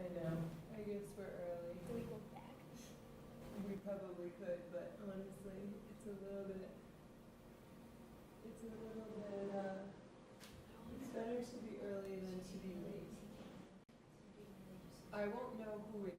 I know, I guess we're early. Do we go back? We probably could, but honestly, it's a little bit, it's better to be early than to be late. I won't know who it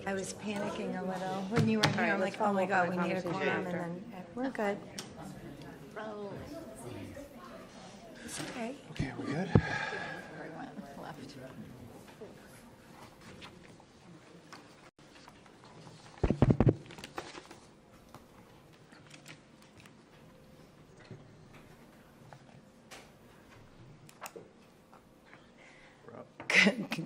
I was panicking a little when you were here. right, I'm let's like, oh my follow up God, on we the need a quorum, and conversation then we're good. It's okay. Okay, we good? Everyone left.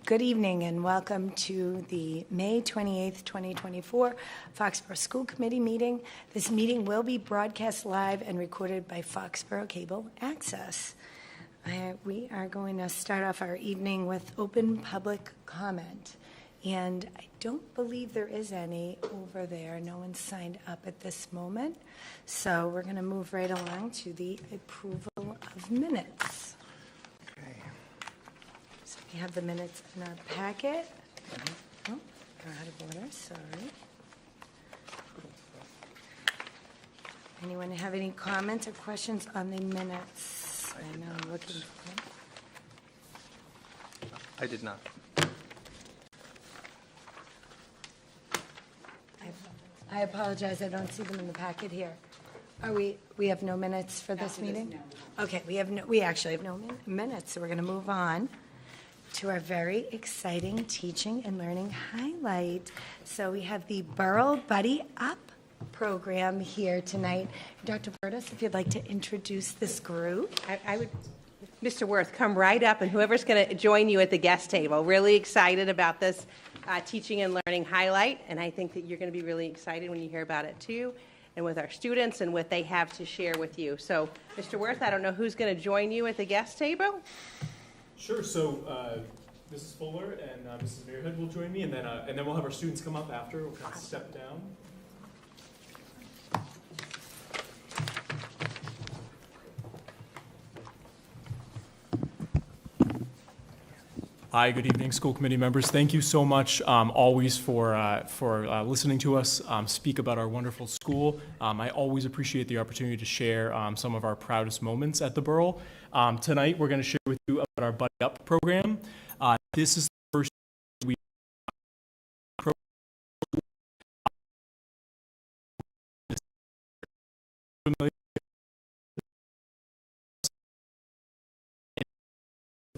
Good evening and welcome to the May 28th, 2024 Foxborough School Committee meeting. This meeting will be broadcast live and recorded by Foxboro Cable Access. We are going to start off our evening with open public comment. And I don't believe there is any over there. No one's signed up at this moment. So we're going to move right along to the approval of minutes. So we have the minutes in our packet. Oh, they're out of order, sorry. Anyone have any comments or questions on the minutes? I know I'm looking for them. I did not. I apologize, I don't see them in the packet here. Are we have no minutes for this meeting? Okay, we actually have no minutes, so we're going to move on to our very exciting teaching and learning highlight. So we have the Borough Buddy Up program here tonight. Dr. Burtis, if you'd like to introduce this group. I would, Mr. Worth, come right up, and whoever's going to join you at the guest table. Really excited about this teaching and learning highlight, and I think that you're going to be really excited when you hear about it too, and with our students and what they have to share with you. So, Mr. Worth, I don't know who's going to join you at the guest table. Sure. So Mrs. Fuller and Mrs. Muirhead will join me, and then we'll have our students come up after. We'll kind of step down. Hi, good evening, school committee members. Thank you so much always for listening to us speak about our wonderful school. I always appreciate the opportunity to share some of our proudest moments at the Borough. Tonight, we're going to share with you about our Buddy Up program. This is the first we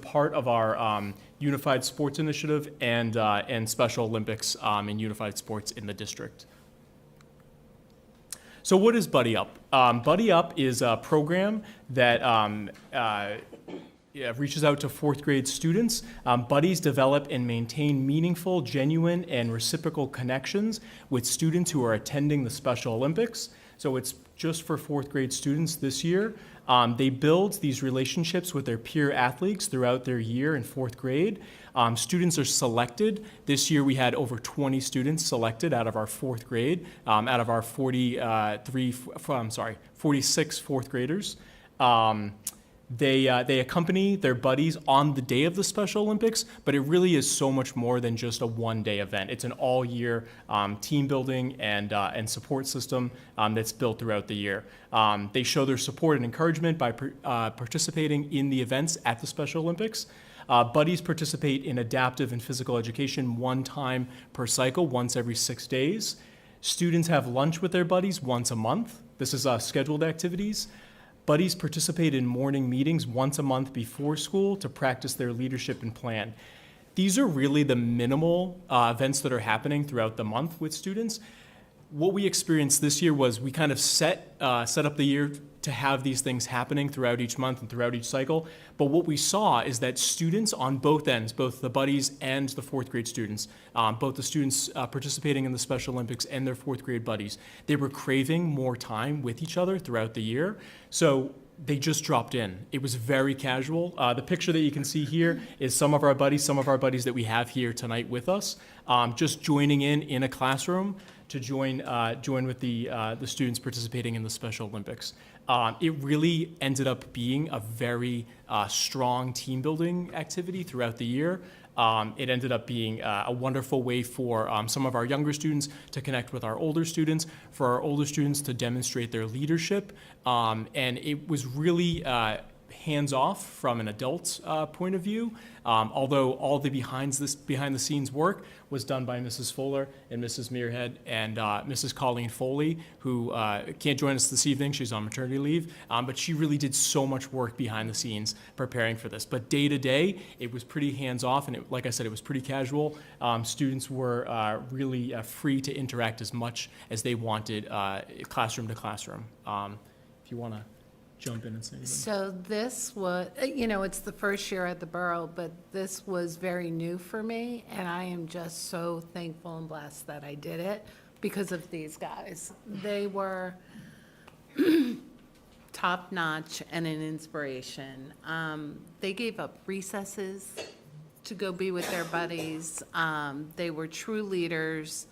part of our Unified Sports Initiative and Special Olympics in Unified Sports in the district. So what is Buddy Up? Buddy Up is a program that reaches out to fourth grade students. Buddies develop and maintain meaningful, genuine, and reciprocal connections with students who are attending the Special Olympics. So it's just for fourth grade students this year. They build these relationships with their peer athletes throughout their year in fourth grade. Students are selected. This year we had over 20 students selected out of our fourth grade, out of our 46 fourth graders. They accompany their buddies on the day of the Special Olympics, but it really is so much more than just a one-day event. It's an all-year team building and support system that's built throughout the year. They show their support and encouragement by participating in the events at the Special Olympics. Buddies participate in adaptive and physical education one time per cycle, once every 6 days. Students have lunch with their buddies once a month. This is scheduled activities. Buddies participate in morning meetings once a month before school to practice their leadership and plan. These are really the minimal events that are happening throughout the month with students. What we experienced this year was we kind of set up the year to have these things happening throughout each month and throughout each cycle. But what we saw is that students on both ends, both the buddies and the fourth grade students, both the students participating in the Special Olympics and their fourth grade buddies, they were craving more time with each other throughout the year. So they just dropped in. It was very casual. The picture that you can see here is some of our buddies that we have here tonight with us, just joining in a classroom to join with the students participating in the Special Olympics. It really ended up being a very strong team building activity throughout the year. It ended up being a wonderful way for some of our younger students to connect with our older students, for our older students to demonstrate their leadership, and it was really hands-off from an adult point of view, although all the behind-the-scenes work was done by Mrs. Fuller and Mrs. Muirhead and Mrs. Colleen Foley, who can't join us this evening. She's on maternity leave, but she really did so much work behind the scenes preparing for this. But day to day, it was pretty hands-off, and like I said, it was pretty casual. Students were really free to interact as much as they wanted, classroom to classroom. If you want to jump in and say anything. So this was, it's the first year at the Borough, but this was very new for me, and I am just so thankful and blessed that I did it because of these guys. They were top-notch and an inspiration. They gave up recesses to go be with their buddies. They were true leaders,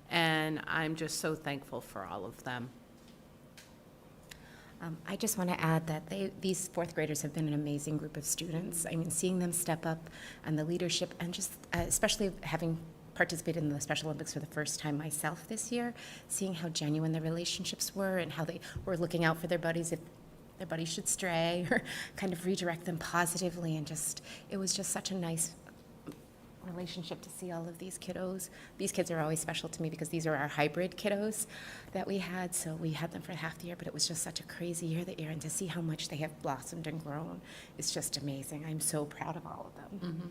and I'm just so thankful for all of them. I just want to add that these fourth graders have been an amazing group of students. I mean, seeing them step up and the leadership, and just especially having participated in the Special Olympics for the first time myself this year, seeing how genuine their relationships were and how they were looking out for their buddies if their buddies should stray, or kind of redirect them positively, and it was just such a nice relationship to see all of these kiddos. These kids are always special to me because these are our hybrid kiddos that we had. So we had them for half the year, but it was just such a crazy year that year, and to see how much they have blossomed and grown is just amazing. I'm so proud of all of them. Mm-hmm.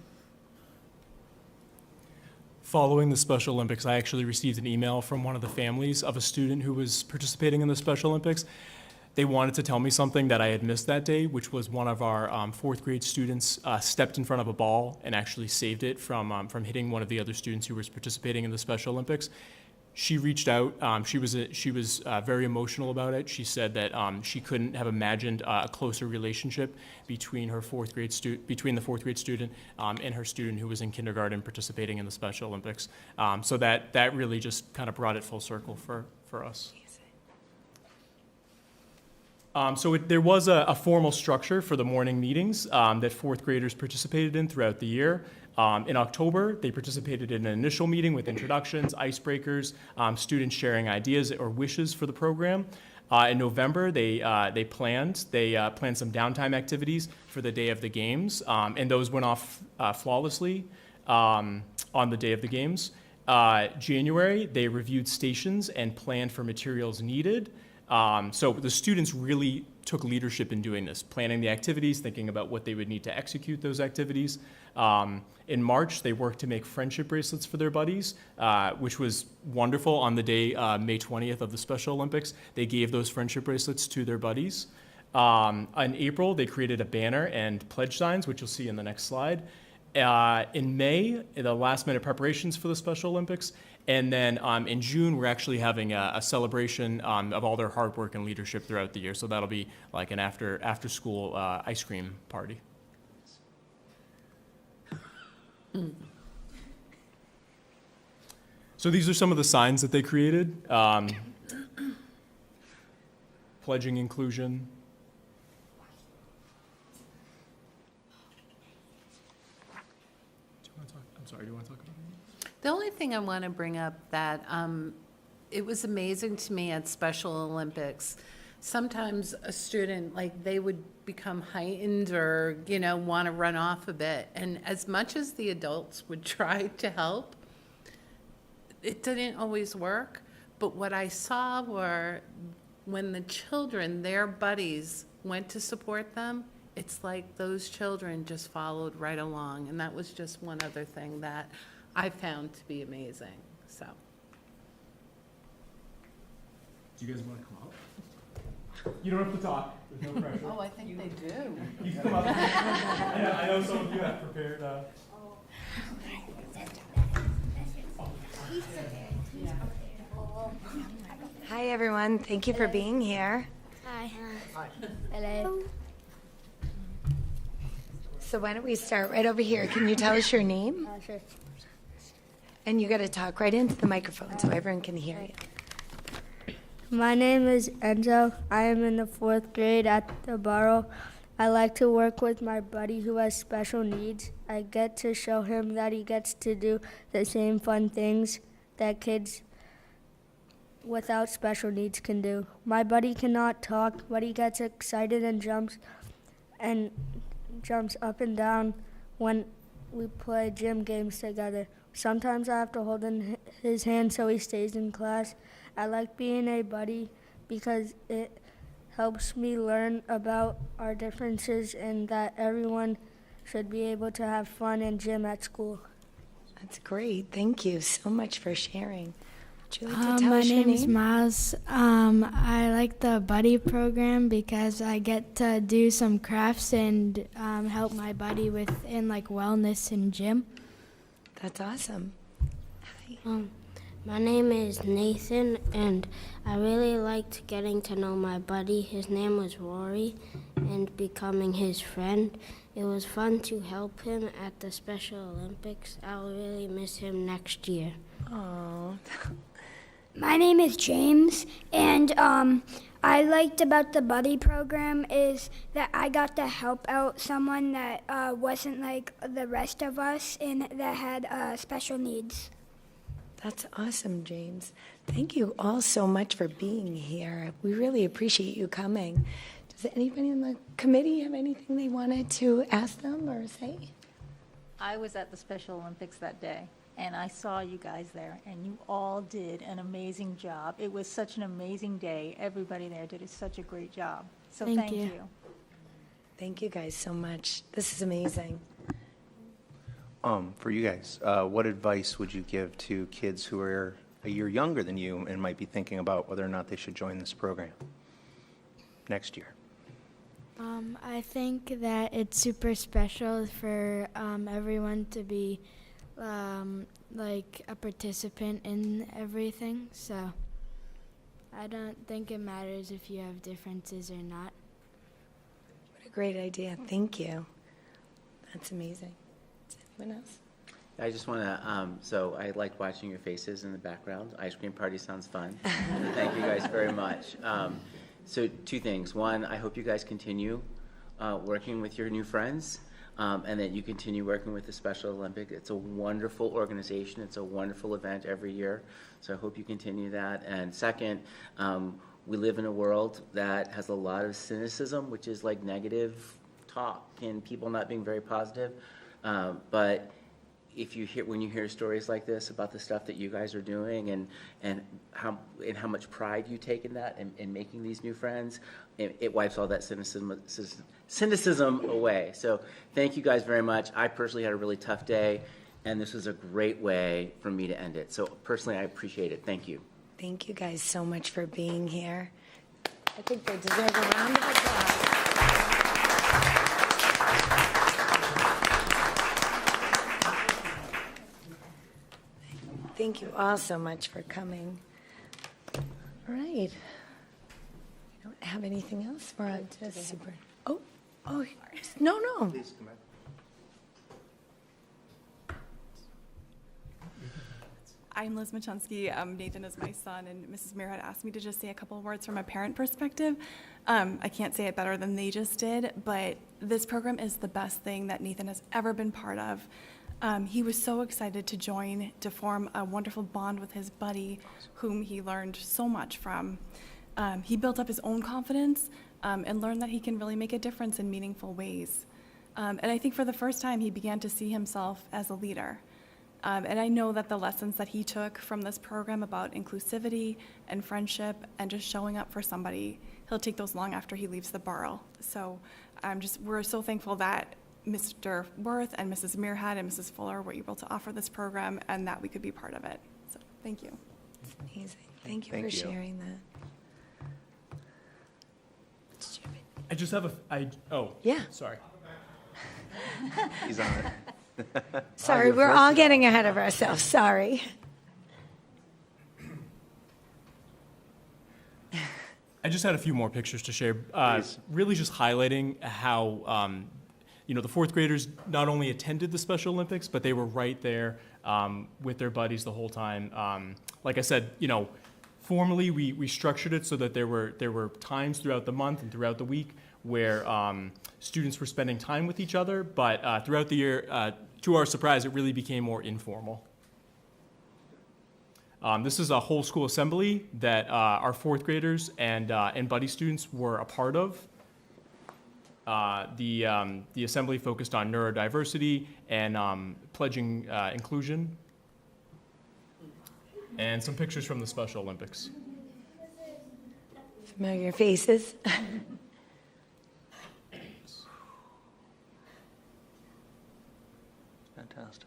Following the Special Olympics, I actually received an email from one of the families of a student who was participating in the Special Olympics. They wanted to tell me something that I had missed that day, which was one of our fourth grade students stepped in front of a ball and actually saved it from hitting one of the other students who was participating in the Special Olympics. She reached out. She was very emotional about it. She said that she couldn't have imagined a closer relationship between the fourth grade student and her student who was in kindergarten participating in the Special Olympics. So that really just kind of brought it full circle for us. There was a formal structure for the morning meetings that fourth graders participated in throughout the year. In October, they participated in an initial meeting with introductions, icebreakers, students sharing ideas or wishes for the program. In November, they planned some downtime activities for the day of the games, and those went off flawlessly on the day of the games. January, they reviewed stations and planned for materials needed. So the students really took leadership in doing this, planning the activities, thinking about what they would need to execute those activities. In March, they worked to make friendship bracelets for their buddies, which was wonderful. On the day, May 20th of the Special Olympics, they gave those friendship bracelets to their buddies. In April, they created a banner and pledge signs, which you'll see in the next slide. In May, the last-minute preparations for the Special Olympics. And then in June, we're actually having a celebration of all their hard work and leadership throughout the year. So that'll be like an after-school ice cream party. So these are some of the signs that they created. Pledging inclusion. Do you want to talk about it? The only thing I want to bring up that it was amazing to me at Special Olympics, sometimes a student, like, they would become heightened or, want to run off a bit. And as much as the adults would try to help, it didn't always work. But what I saw were when the children, their buddies, went to support them, it's like those children just followed right along. And that was just one other thing that I found to be amazing, so. Do you guys want to come up? You don't have to talk. There's no pressure. Oh, I think they do. You can come up. I know some of you have prepared. Hi, everyone. Thank you for being here. Hi. Hello. So why don't we start right over here? Can you tell us your name? Sure. And you got to talk right into the microphone so everyone can hear you. My name is Enzo. I am in the 4th grade at the Borough. I like to work with my buddy who has special needs. I get to show him that he gets to do the same fun things that kids without special needs can do. My buddy cannot talk, but he gets excited and jumps and jumps up and down when we play gym games together. Sometimes I have to hold in his hand so he stays in class. I like being a buddy because it helps me learn about our differences and that everyone should be able to have fun in gym at school. That's great. Thank you so much for sharing. Would you like to tell My us your name is name? Miles. I like the buddy program because I get to do some crafts and help my buddy in like wellness and gym. That's awesome. Hi. My name is Nathan, and I really liked getting to know my buddy. His name was Rory, and becoming his friend. It was fun to help him at the Special Olympics. I'll really miss him next year. Oh, My name is James, and I liked about the buddy program is that I got to help out someone that wasn't like the rest of us and that had special needs. that's awesome, James. Thank you all so much for being here. We really appreciate you coming. Does anybody in the committee have anything they wanted to ask them or say? I was at the Special Olympics that day, and I saw you guys there, and you all did an amazing job. It was such an amazing day. Everybody there did such a great job. So thank you. Thank you guys so much. This is amazing. For you guys, what advice would you give to kids who are a year younger than you and might be thinking about whether or not they should join this program next year? I think that it's super special for everyone to be like a participant in everything. So I don't think it matters if you have differences or not. What a great idea. Thank you. That's amazing. Does anyone else? I just want to, so I like watching your faces in the background. Ice cream party sounds fun. Thank you guys very much. So two things. One, I hope you guys continue working with your new friends and that you continue working with the Special Olympics. It's a wonderful organization. It's a wonderful event every year. So I hope you continue that. And second, we live in a world that has a lot of cynicism, which is like negative talk and people not being very positive. But if you hear, when you hear stories like this about the stuff that you guys are doing and how much pride you take in that and making these new friends, it wipes all that cynicism away. So thank you guys very much. I personally had a really tough day, and this was a great way for me to end it. So personally, I appreciate it. Thank you. Thank you guys so much for being here. I think they deserve a round of applause. Thank you all so much for coming. All right. We don't have anything else. We're on to super. Oh, no. Please come back. I'm Liz Machunsky. Nathan is my son, and Mrs. Muir had asked me to just say a couple of words from a parent perspective. I can't say it better than they just did, but this program is the best thing that Nathan has ever been part of. He was so excited to join, to form a wonderful bond with his buddy, whom he learned so much from. He built up his own confidence and learned that he can really make a difference in meaningful ways. And I think for the first time, he began to see himself as a leader. And I know that the lessons that he took from this program about inclusivity and friendship and just showing up for somebody, he'll take those long after he leaves the borough. So we're so thankful that Mr. Worth and Mrs. Mearhead and Mrs. Fuller were able to offer this program and that we could be part of it. So thank you. It's amazing. Thank you for sharing that. I just have Yeah. Sorry. He's on it. Sorry, we're all getting ahead of ourselves. Sorry. I just had a few more pictures to share, really just highlighting how, the fourth graders not only attended the Special Olympics, but they were right there with their buddies the whole time. Like I said, formally we structured it so that there were times throughout the month and throughout the week where students were spending time with each other, but throughout the year, to our surprise, it really became more informal. This is a whole school assembly that our fourth graders and buddy students were a part of. The assembly focused on neurodiversity and pledging inclusion, and some pictures from the Special Olympics. Familiar faces. Fantastic.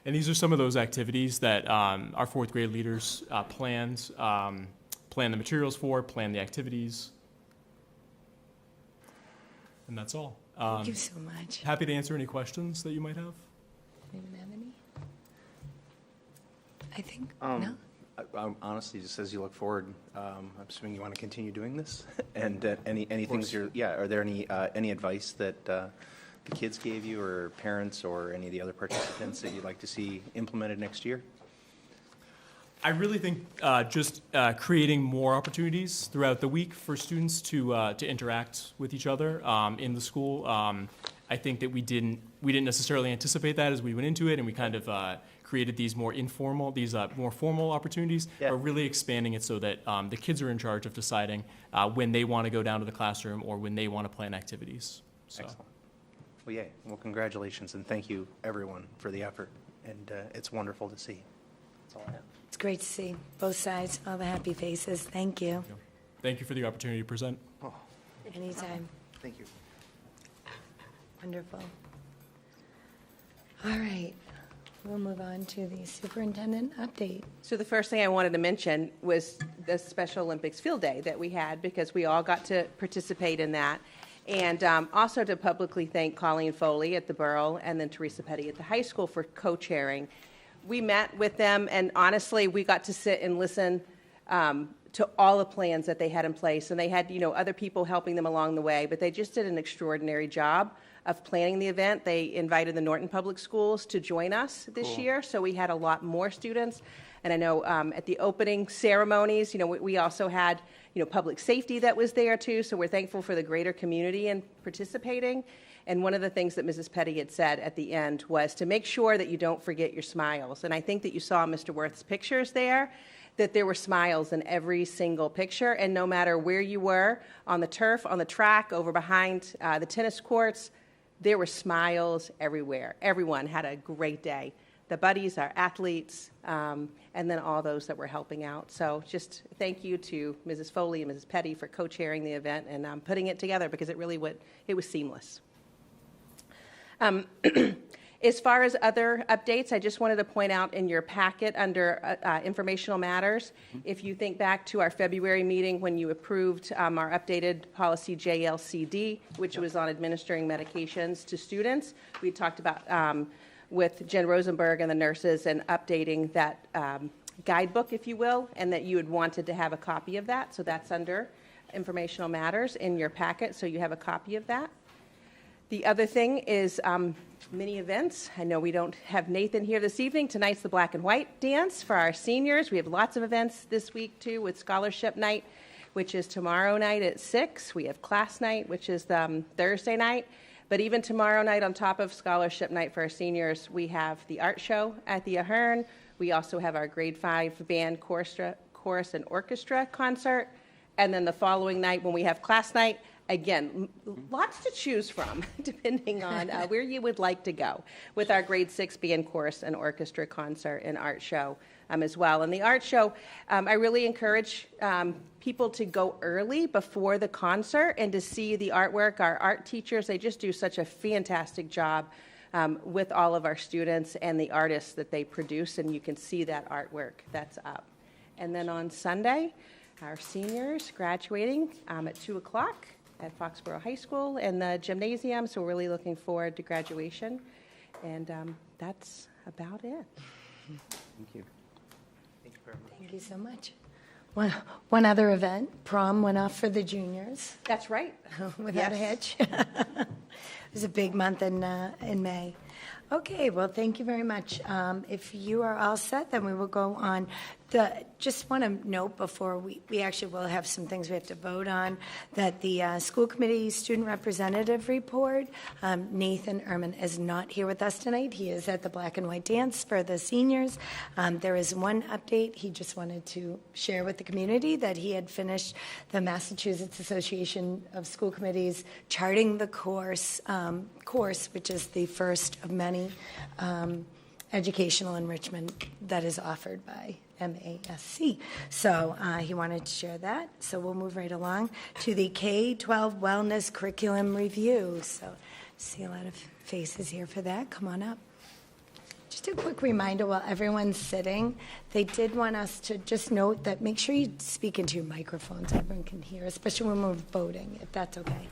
And these are some of those activities that our fourth grade leaders plan the materials for, plan the activities. And that's all. Thank you so much. Happy to answer any questions that you might have. Anyone have any? I think, no? Honestly, just as you look forward, I'm assuming you want to continue doing this? And any things are there any advice that the kids gave you, or parents, or any of the other participants that you'd like to see implemented next year? I really think just creating more opportunities throughout the week for students to interact with each other in the school. I think that we didn't necessarily anticipate that as we went into it, and we kind of created these more formal opportunities, but really expanding it so that the kids are in charge of deciding when they want to go down to the classroom or when they want to plan activities. So. Excellent. Well, yay. Well, congratulations, and thank you, everyone, for the effort. And it's wonderful to see. That's all I have. It's great to see both sides, all the happy faces. Thank you. Thank you for the opportunity to present. Oh, Anytime. thank you. Wonderful. All right. We'll move on to the superintendent update. So the first thing I wanted to mention was the Special Olympics field day that we had, because we all got to participate in that. And also to publicly thank Colleen Foley at the Borough and then Teresa Petty at the high school for co-chairing. We met with them, and honestly, we got to sit and listen to all the plans that they had in place. And they had, other people helping them along the way, but they just did an extraordinary job of planning the event. They invited the Norton Public Schools to join us this year, so we had a lot more students. And I know at the opening ceremonies, we also had, public safety that was there too, so we're thankful for the greater community in participating. And one of the things that Mrs. Petty had said at the end was to make sure that you don't forget your smiles. And I think that you saw Mr. Worth's pictures there, that there were smiles in every single picture, and no matter where you were, on the turf, on the track, over behind the tennis courts, there were smiles everywhere. Everyone had a great day. The buddies, our athletes, and then all those that were helping out. So just thank you to Mrs. Foley and Mrs. Petty for co-chairing the event and putting it together, because it was seamless. As far as other updates, I just wanted to point out in your packet under informational matters, if you think back to our February meeting when you approved our updated policy JLCD, which was on administering medications to students, we talked about with Jen Rosenberg and the nurses and updating that guidebook, if you will, and that you had wanted to have a copy of that. So that's under informational matters in your packet, so you have a copy of that. The other thing is mini events. I know we don't have Nathan here this evening. Tonight's the Black and White dance for our seniors. We have lots of events this week, too, with Scholarship Night, which is tomorrow night at 6. We have Class Night, which is Thursday night. But even tomorrow night, on top of Scholarship Night for our seniors, we have the art show at the Ahern. We also have our grade 5 band, chorus, and orchestra concert. And then the following night, when we have Class Night, again, lots to choose from, depending on where you would like to go, with our grade 6 band, chorus, and orchestra concert and art show as well. And the art show, I really encourage people to go early before the concert and to see the artwork. Our art teachers, they just do such a fantastic job with all of our students and the artists that they produce, and you can see that artwork that's up. And then on Sunday, our seniors graduating at 2 o'clock at Foxborough High School in the gymnasium, so we're really looking forward to graduation. And that's about it. Thank you. Thank you very much. Thank you so much. One other event, prom went off for the juniors. That's right. Without a hitch. It was a big month in May. Okay, well, thank you very much. If you are all set, then we will go on. Just want to note before we actually will have some things we have to vote on, that the school committee student representative report, Nathan Ehrman is not here with us tonight. He is at the black and white dance for the seniors. There is one update. He just wanted to share with the community that he had finished the Massachusetts Association of School Committees charting the course, which is the first of many educational enrichment that is offered by MASC. So he wanted to share that. So we'll move right along to the K-12 Wellness Curriculum Review. So see a lot of faces here for that. Come on up. Just a quick reminder while everyone's sitting, they did want us to just note that make sure you speak into your microphones so everyone can hear, especially when we're voting, if that's okay.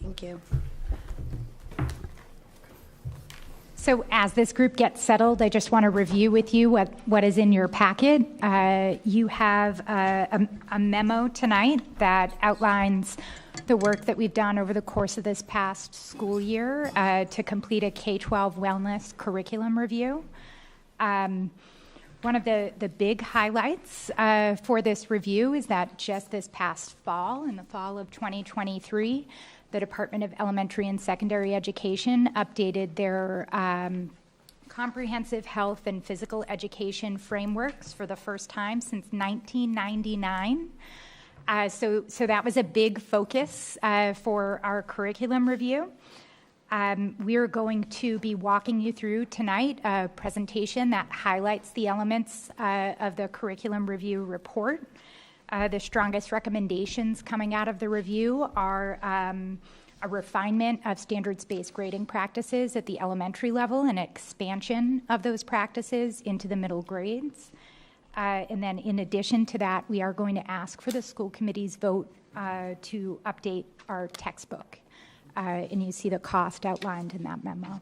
Thank you. So as this group gets settled, I just want to review with you what is in your packet. You have a memo tonight that outlines the work that we've done over the course of this past school year to complete a K-12 wellness curriculum review. One of the big highlights for this review is that just this past fall, in the fall of 2023, the Department of Elementary and Secondary Education updated their comprehensive health and physical education frameworks for the first time since 1999. So that was a big focus for our curriculum review. We're going to be walking you through tonight a presentation that highlights the elements of the curriculum review report. The strongest recommendations coming out of the review are a refinement of standards-based grading practices at the elementary level and expansion of those practices into the middle grades. And then in addition to that, we are going to ask for the school committee's vote to update our textbook. And you see the cost outlined in that memo.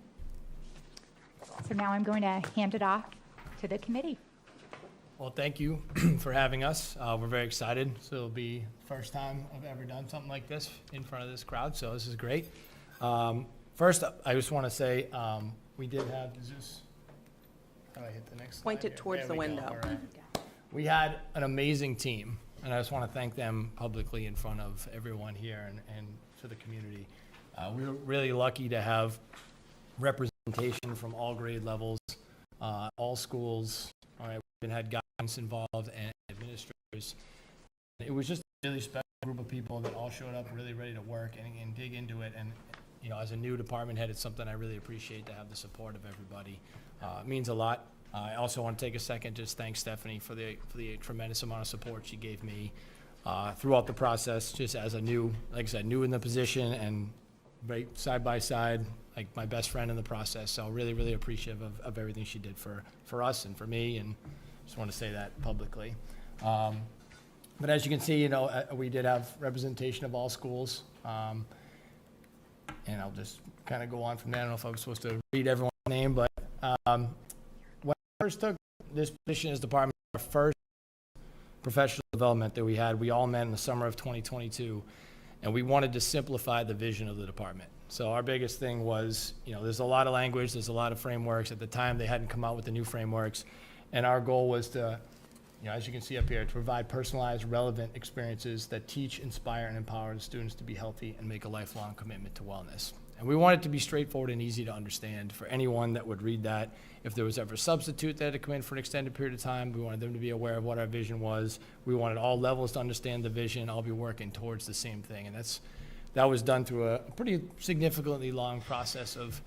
So now I'm going to hand it off to the committee. Well, thank you for having us. We're very excited. So it'll be the first time I've ever done something like this in front of this crowd, so this is great. First, I just want to say we did have, how do I hit the next slide? Point it Here? towards There the we go. window. All right. We had an amazing team, and I just want to thank them publicly in front of everyone here and to the community. We were really lucky to have representation from all grade levels, all schools. All right, we even had guidance involved and administrators. It was just a really special group of people that all showed up really ready to work and dig into it. And you know, as a new department head, it's something I really appreciate to have the support of everybody. It means a lot. I also want to take a second just thank Stephanie for the tremendous amount of support she gave me throughout the process, just as a new, like I said, new in the position and right side by side, like my best friend in the process. So really, really appreciative of everything she did for us and for me, and just want to say that publicly. But as you can see, you know, we did have representation of all schools. And I'll just kind of go on from there. I don't know if I was supposed to read everyone's name, but when I first took this position as department, our first professional development that we had, we all met in the summer of 2022, and we wanted to simplify the vision of the department. So our biggest thing was, you know, there's a lot of language, there's a lot of frameworks. At the time, they hadn't come out with the new frameworks, and our goal was to, you know, as you can see up here, to provide personalized, relevant experiences that teach, inspire, and empower the students to be healthy and make a lifelong commitment to wellness. And we want it to be straightforward and easy to understand for anyone that would read that. If there was ever a substitute that had to come in for an extended period of time, we wanted them to be aware of what our vision was. We wanted all levels to understand the vision, all be working towards the same thing. And that was done through a pretty significantly long process of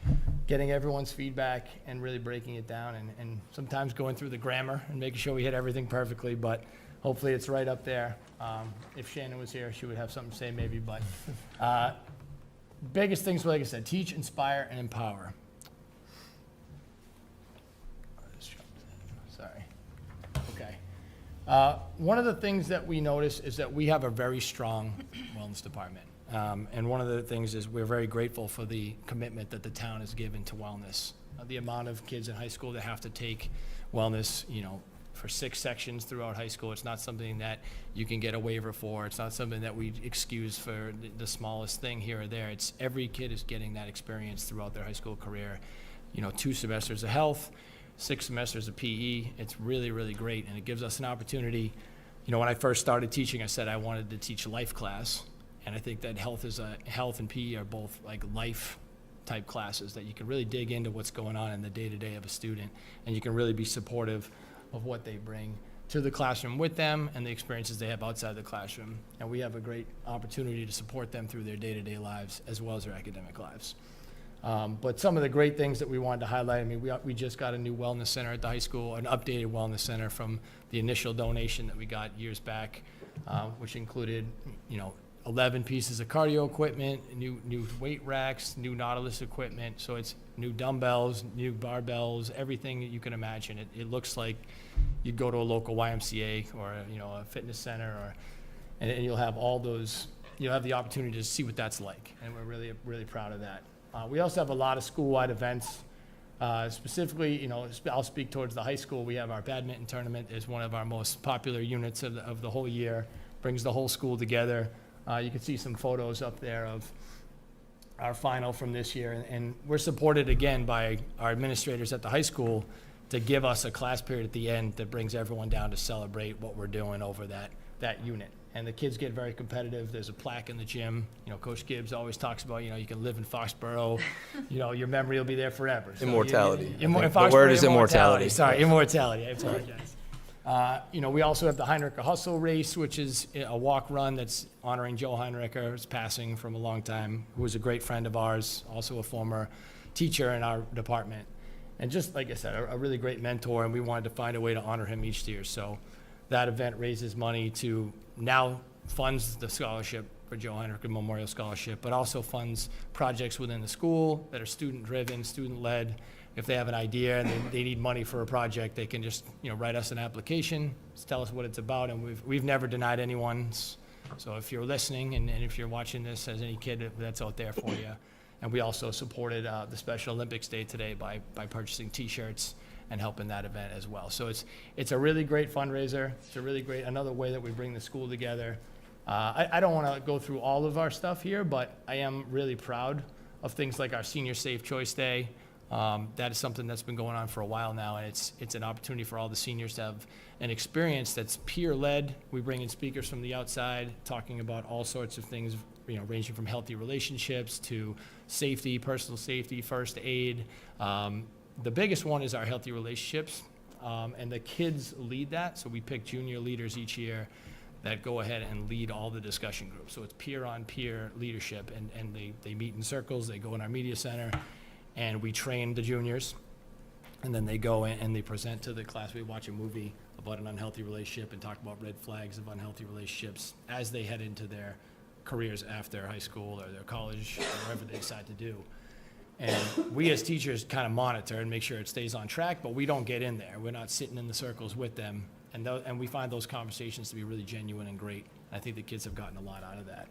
getting everyone's feedback and really breaking it down, and sometimes going through the grammar and making sure we hit everything perfectly, but hopefully it's right up there. If Shannon was here, she would have something to say maybe, but biggest things, like I said, teach, inspire, and empower. Sorry. Okay. One of the things that we notice is that we have a very strong wellness department. And one of the things is we're very grateful for the commitment that the town has given to wellness. The amount of kids in high school that have to take wellness, you know, for 6 sections throughout high school. It's not something that you can get a waiver for. It's not something that we excuse for the smallest thing here or there. It's every kid is getting that experience throughout their high school career. 2 semesters of health, 6 semesters of PE. It's really, really great, and it gives us an opportunity. When I first started teaching, I said I wanted to teach life class, and I think that health and PE are both like life type classes that you can really dig into what's going on in the day-to-day of a student, and you can really be supportive of what they bring to the classroom with them and the experiences they have outside the classroom. And we have a great opportunity to support them through their day-to-day lives as well as their academic lives. But some of the great things that we wanted to highlight, we just got a new wellness center at the high school, an updated wellness center from the initial donation that we got years back, which included, 11 pieces of cardio equipment, new weight racks, new Nautilus equipment. So it's new dumbbells, new barbells, everything that you can imagine. It looks like you go to a local YMCA or a fitness center, and you'll have all those. You'll have the opportunity to see what that's like, and we're really, really proud of that. We also have a lot of school-wide events. Specifically, I'll speak towards the high school. We have our badminton tournament is one of our most popular units of the whole year. Brings the whole school together. You can see some photos up there of our final from this year, and we're supported again by our administrators at the high school to give us a class period at the end that brings everyone down to celebrate what we're doing over that unit. And the kids get very competitive. There's a plaque in the gym. Coach Gibbs always talks about, you can live in Foxborough. Your memory will be there forever. So immortality. The word is immortality. Sorry, immortality. I apologize. We also have the Heinricher Hustle Race, which is a walk-run that's honoring Joe Heinricher, who's passing from a long time, who was a great friend of ours, also a former teacher in our department. And just like I said, a really great mentor, and we wanted to find a way to honor him each year. So that event raises money to now funds the scholarship for Joe Heinricher Memorial Scholarship, but also funds projects within the school that are student-driven, student-led. If they have an idea and they need money for a project, they can just write us an application, tell us what it's about, and we've never denied anyone. So if you're listening and if you're watching this as any kid, that's out there for you. And we also supported the Special Olympics Day today by purchasing T-shirts and helping that event as well. So it's a really great fundraiser. It's a really great, another way that we bring the school together. I don't want to go through all of our stuff here, but I am really proud of things like our Senior Safe Choice Day. That is something that's been going on for a while now, and it's an opportunity for all the seniors to have an experience that's peer-led. We bring in speakers from the outside talking about all sorts of things, ranging from healthy relationships to safety, personal safety, first aid. The biggest one is our healthy relationships, and the kids lead that. So we pick junior leaders each year that go ahead and lead all the discussion groups. So it's peer-on-peer leadership, and they meet in circles. They go in our media center, and we train the juniors, and then they go in and they present to the class. We watch a movie about an unhealthy relationship and talk about red flags of unhealthy relationships as they head into their careers after high school or their college or whatever they decide to do. And we as teachers kind of monitor and make sure it stays on track, but we don't get in there. We're not sitting in the circles with them, and we find those conversations to be really genuine and great. I think the kids have gotten a lot out of that.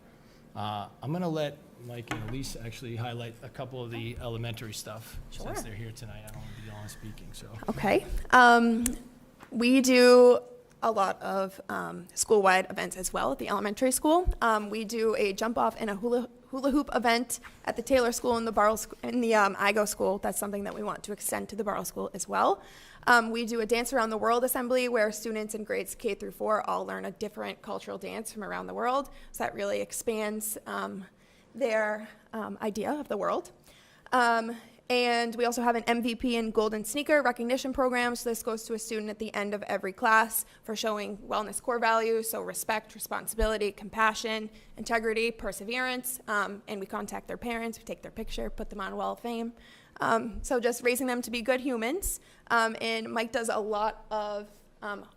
I'm going to let Mike and Elise actually highlight a couple of the elementary stuff since they're here tonight. I don't want to be on speaking, so. Okay. We do a lot of school-wide events as well at the elementary school. We do a jump-off and a hula hoop event at the Taylor School and the IGO School. That's something that we want to extend to the Barrow School as well. We do a Dance Around the World assembly where students in grades K through 4 all learn a different cultural dance from around the world. So that really expands their idea of the world. And we also have an MVP and Golden Sneaker recognition program. So this goes to a student at the end of every class for showing wellness core values, so respect, responsibility, compassion, integrity, perseverance. And we contact their parents, we take their picture, put them on a wall of fame. So just raising them to be good humans. And Mike does a lot of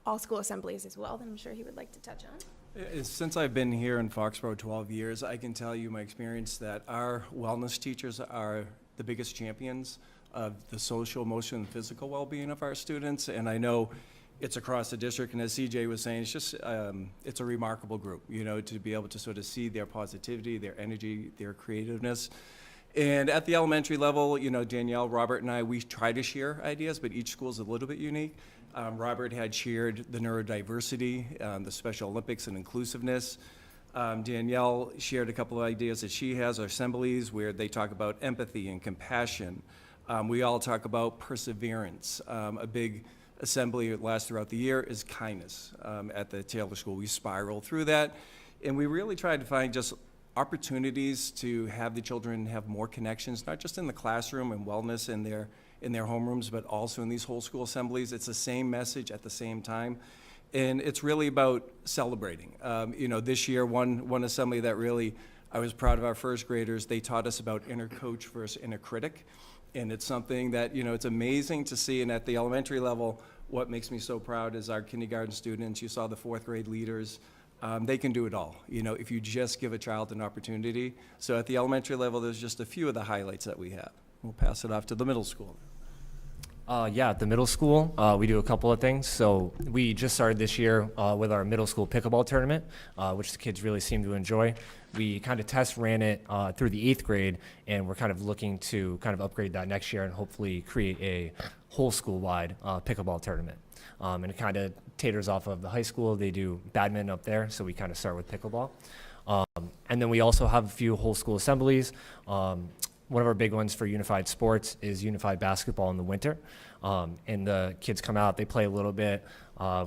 all school assemblies as well that I'm sure he would like to touch on. Since I've been here in Foxborough 12 years, I can tell you my experience that our wellness teachers are the biggest champions of the social, emotional, and physical well-being of our students. And I know it's across the district, and as CJ was saying, it's just, it's a remarkable group, to be able to sort of see their positivity, their energy, their creativeness. And at the elementary level, Danielle, Robert, and I, we try to share ideas, but each school is a little bit unique. Robert had shared the neurodiversity, the Special Olympics, and inclusiveness. Danielle shared a couple of ideas that she has, our assemblies, where they talk about empathy and compassion. We all talk about perseverance. A big assembly that lasts throughout the year is kindness at the Taylor School. We spiral through that, and we really try to find just opportunities to have the children have more connections, not just in the classroom and wellness in their homerooms, but also in these whole school assemblies. It's the same message at the same time. And it's really about celebrating. This year, one assembly that really, I was proud of our first graders. They taught us about inner coach versus inner critic. And it's something that, it's amazing to see. And at the elementary level, what makes me so proud is our kindergarten students. You saw the fourth grade leaders. They can do it all, if you just give a child an opportunity. So at the elementary level, there's just a few of the highlights that we have. We'll pass it off to the middle school. Yeah, at the middle school, we do a couple of things. So we just started this year with our middle school pickleball tournament, which the kids really seem to enjoy. We kind of test ran it through the 8th grade, and we're kind of looking to kind of upgrade that next year and hopefully create a whole school-wide pickleball tournament. And it kind of taters off of the high school. They do badminton up there, so we kind of start with pickleball. And then we also have a few whole school assemblies. One of our big ones for unified sports is unified basketball in the winter. And the kids come out, they play a little bit.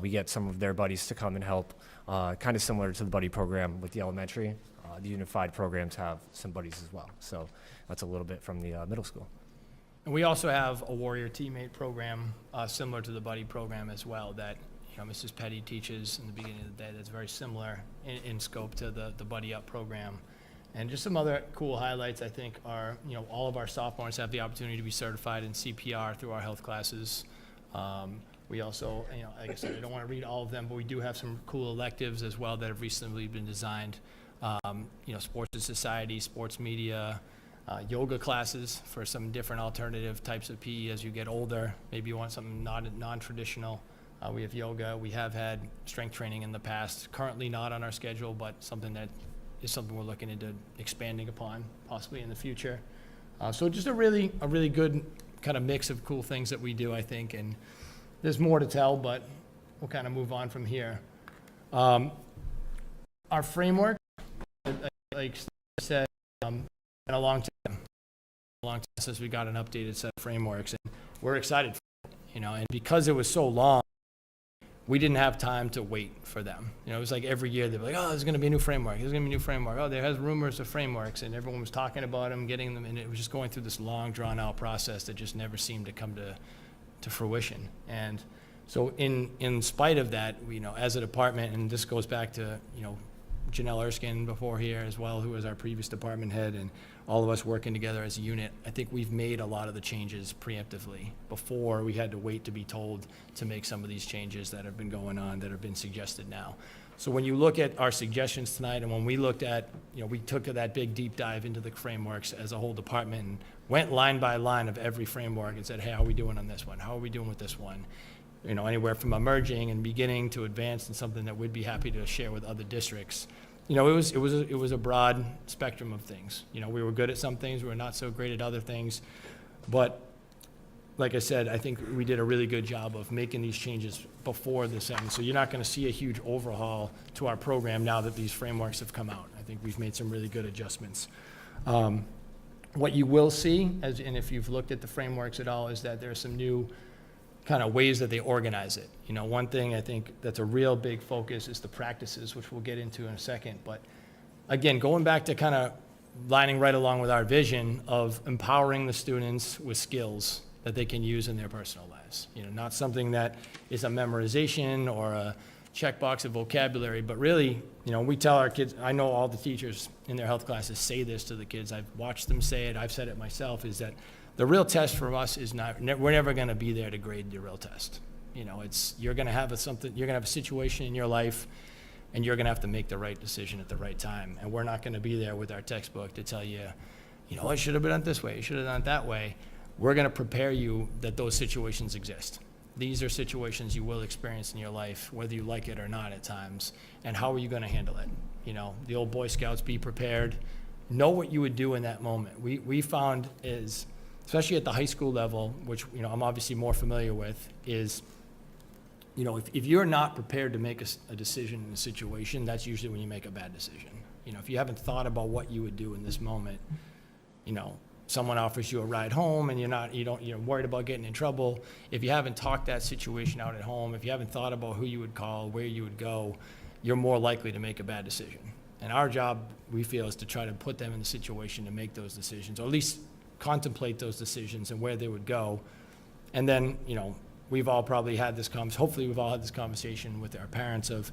We get some of their buddies to come and help, kind of similar to the buddy program with the elementary. The unified programs have some buddies as well. So that's a little bit from the middle school. And we also have a warrior teammate program similar to the buddy program as well that Mrs. Petty teaches in the beginning of the day. That's very similar in scope to the buddy up program. And just some other cool highlights, I think, are, all of our sophomores have the opportunity to be certified in CPR through our health classes. We also, like I said, I don't want to read all of them, but we do have some cool electives as well that have recently been designed. Sports and society, sports media, yoga classes for some different alternative types of PE as you get older. Maybe you want something non-traditional. We have yoga. We have had strength training in the past. Currently not on our schedule, but something that is something we're looking into expanding upon, possibly in the future. So just a really good kind of mix of cool things that we do, I think, and there's more to tell, but we'll kind of move on from here. Our framework, like I said, been a long time since we got an updated set of frameworks, and we're excited for it, and because it was so long, we didn't have time to wait for them. It was like every year they'd be like, oh, there's going to be a new framework. There's going to be a new framework. Oh, there has rumors of frameworks, and everyone was talking about them, getting them, and it was just going through this long, drawn-out process that just never seemed to come to fruition. And so in spite of that, we, as a department, and this goes back to, Janelle Erskine before here as well, who was our previous department head, and all of us working together as a unit, I think we've made a lot of the changes preemptively before we had to wait to be told to make some of these changes that have been going on, that have been suggested now. So when you look at our suggestions tonight, and when we looked at, we took that big deep dive into the frameworks as a whole department and went line by line of every framework and said, hey, how are we doing on this one? How are we doing with this one? Anywhere from emerging and beginning to advanced, and something that we'd be happy to share with other districts. It was a broad spectrum of things. We were good at some things, we were not so great at other things, but like I said, I think we did a really good job of making these changes before this end. So you're not going to see a huge overhaul to our program now that these frameworks have come out. I think we've made some really good adjustments. What you will see, and if you've looked at the frameworks at all, is that there are some new kind of ways that they organize it. One thing I think that's a real big focus is the practices, which we'll get into in a second. But again, going back to kind of lining right along with our vision of empowering the students with skills that they can use in their personal lives. Not something that is a memorization or a checkbox of vocabulary, but really, we tell our kids, I know all the teachers in their health classes say this to the kids. I've watched them say it. I've said it myself, is that the real test for us is we're never going to be there to grade the real test. You're going to have a situation in your life, and you're going to have to make the right decision at the right time. And we're not going to be there with our textbook to tell you, it should have been done this way, you should have done it that way. We're going to prepare you that those situations exist. These are situations you will experience in your life, whether you like it or not at times. And how are you going to handle it? The old Boy Scouts, be prepared. Know what you would do in that moment. We found is, especially at the high school level, which I'm obviously more familiar with, is if you're not prepared to make a decision in a situation, that's usually when you make a bad decision. If you haven't thought about what you would do in this moment, someone offers you a ride home and you're worried about getting in trouble. If you haven't talked that situation out at home, if you haven't thought about who you would call, where you would go, you're more likely to make a bad decision. And our job, we feel, is to try to put them in the situation to make those decisions, or at least contemplate those decisions and where they would go. And then, we've all probably had this hopefully we've all had this conversation with our parents of,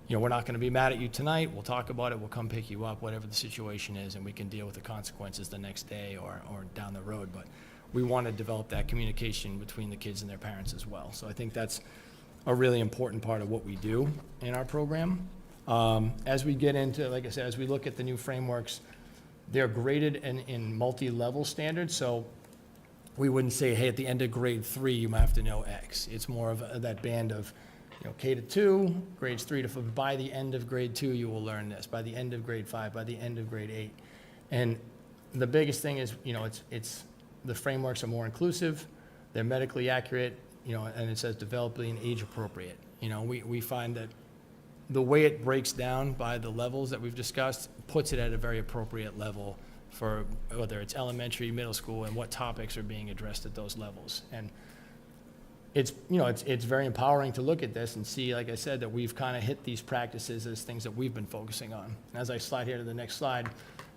we're not going to be mad at you tonight. We'll talk about it. We'll come pick you up, whatever the situation is, and we can deal with the consequences the next day or down the road. But we want to develop that communication between the kids and their parents as well. So I think that's a really important part of what we do in our program. As we get into, like I said, as we look at the new frameworks, they're graded in multi-level standards. So we wouldn't say, hey, at the end of grade 3, you might have to know X. It's more of that band of, K to 2, grades 3 to 5. By the end of grade 2, you will learn this. By the end of grade 5, by the end of grade 8. And the biggest thing is, it's the frameworks are more inclusive, they're medically accurate, and it says developing and age appropriate. We find that the way it breaks down by the levels that we've discussed puts it at a very appropriate level for whether it's elementary, middle school, and what topics are being addressed at those levels. And it's very empowering to look at this and see, like I said, that we've kind of hit these practices as things that we've been focusing on. And as I slide here to the next slide,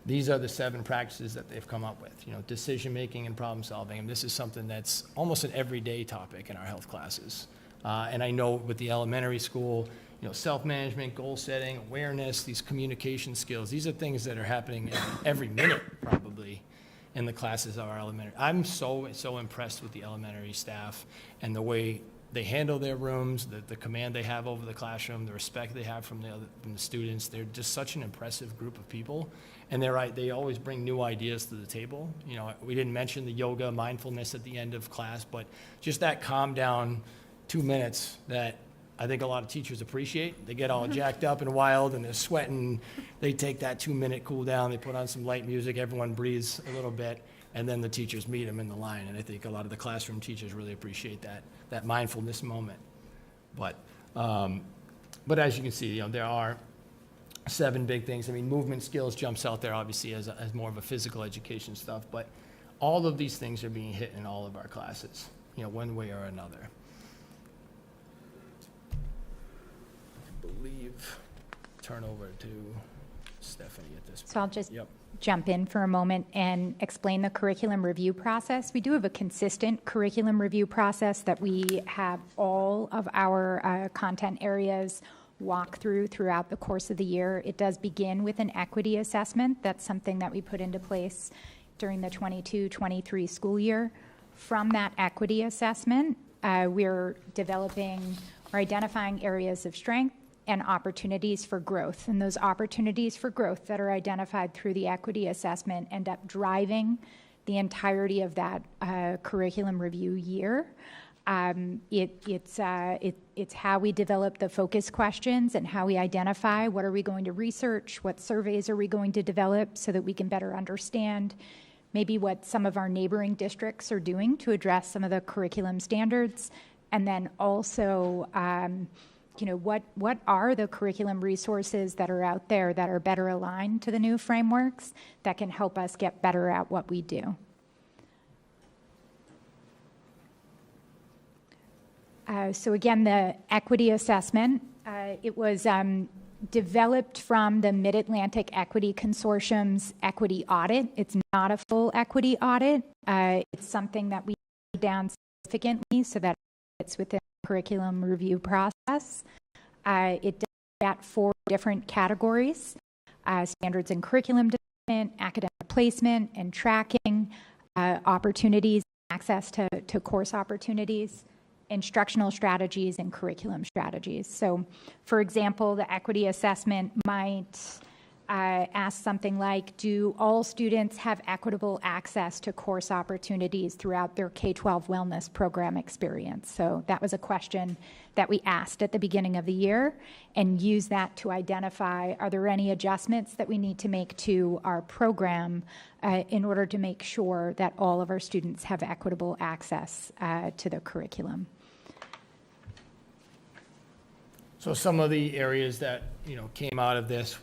these are the 7 practices that they've come up with. Decision-making and problem-solving. And this is something that's almost an everyday topic in our health classes. And I know with the elementary school, self-management, goal setting, awareness, these communication skills, these are things that are happening every minute probably in the classes of our elementary. I'm so impressed with the elementary staff and the way they handle their rooms, the command they have over the classroom, the respect they have from the students. They're just such an impressive group of people. And they always bring new ideas to the table. We didn't mention the yoga, mindfulness at the end of class, but just that calm down 2 minutes that I think a lot of teachers appreciate. They get all jacked up and wild and they're sweating. They take that 2-minute cool down. They put on some light music. Everyone breathes a little bit. And then the teachers meet them in the line. And I think a lot of the classroom teachers really appreciate that mindfulness moment. But as you can see, there are 7 big things. I mean, movement skills jumps out there obviously as more of a physical education stuff. But all of these things are being hit in all of our classes, one way or another. Turn over to Stephanie at this point. So I'll just jump in for a moment and explain the curriculum review process. We do have a consistent curriculum review process that we have all of our content areas walk throughout the course of the year. It does begin with an equity assessment. That's something that we put into place during the 22-23 school year. From that equity assessment, we're developing or identifying areas of strength and opportunities for growth. And those opportunities for growth that are identified through the equity assessment end up driving the entirety of that curriculum review year. It's how we develop the focus questions and how we identify what are we going to research, what surveys are we going to develop so that we can better understand maybe what some of our neighboring districts are doing to address some of the curriculum standards. And then also, what are the curriculum resources that are out there that are better aligned to the new frameworks that can help us get better at what we do? So again, the equity assessment, it was developed from the Mid-Atlantic Equity Consortium's equity audit. It's not a full equity audit. It's something that we put down significantly so that it's within the curriculum review process. It does at 4 different categories: standards and curriculum development, academic placement and tracking, opportunities, access to course opportunities, instructional strategies, and curriculum strategies. So, for example, the equity assessment might ask something like, do all students have equitable access to course opportunities throughout their K-12 wellness program experience? So that was a question that we asked at the beginning of the year and used that to identify, are there any adjustments that we need to make to our program in order to make sure that all of our students have equitable access to the curriculum? So some of the areas that came out of this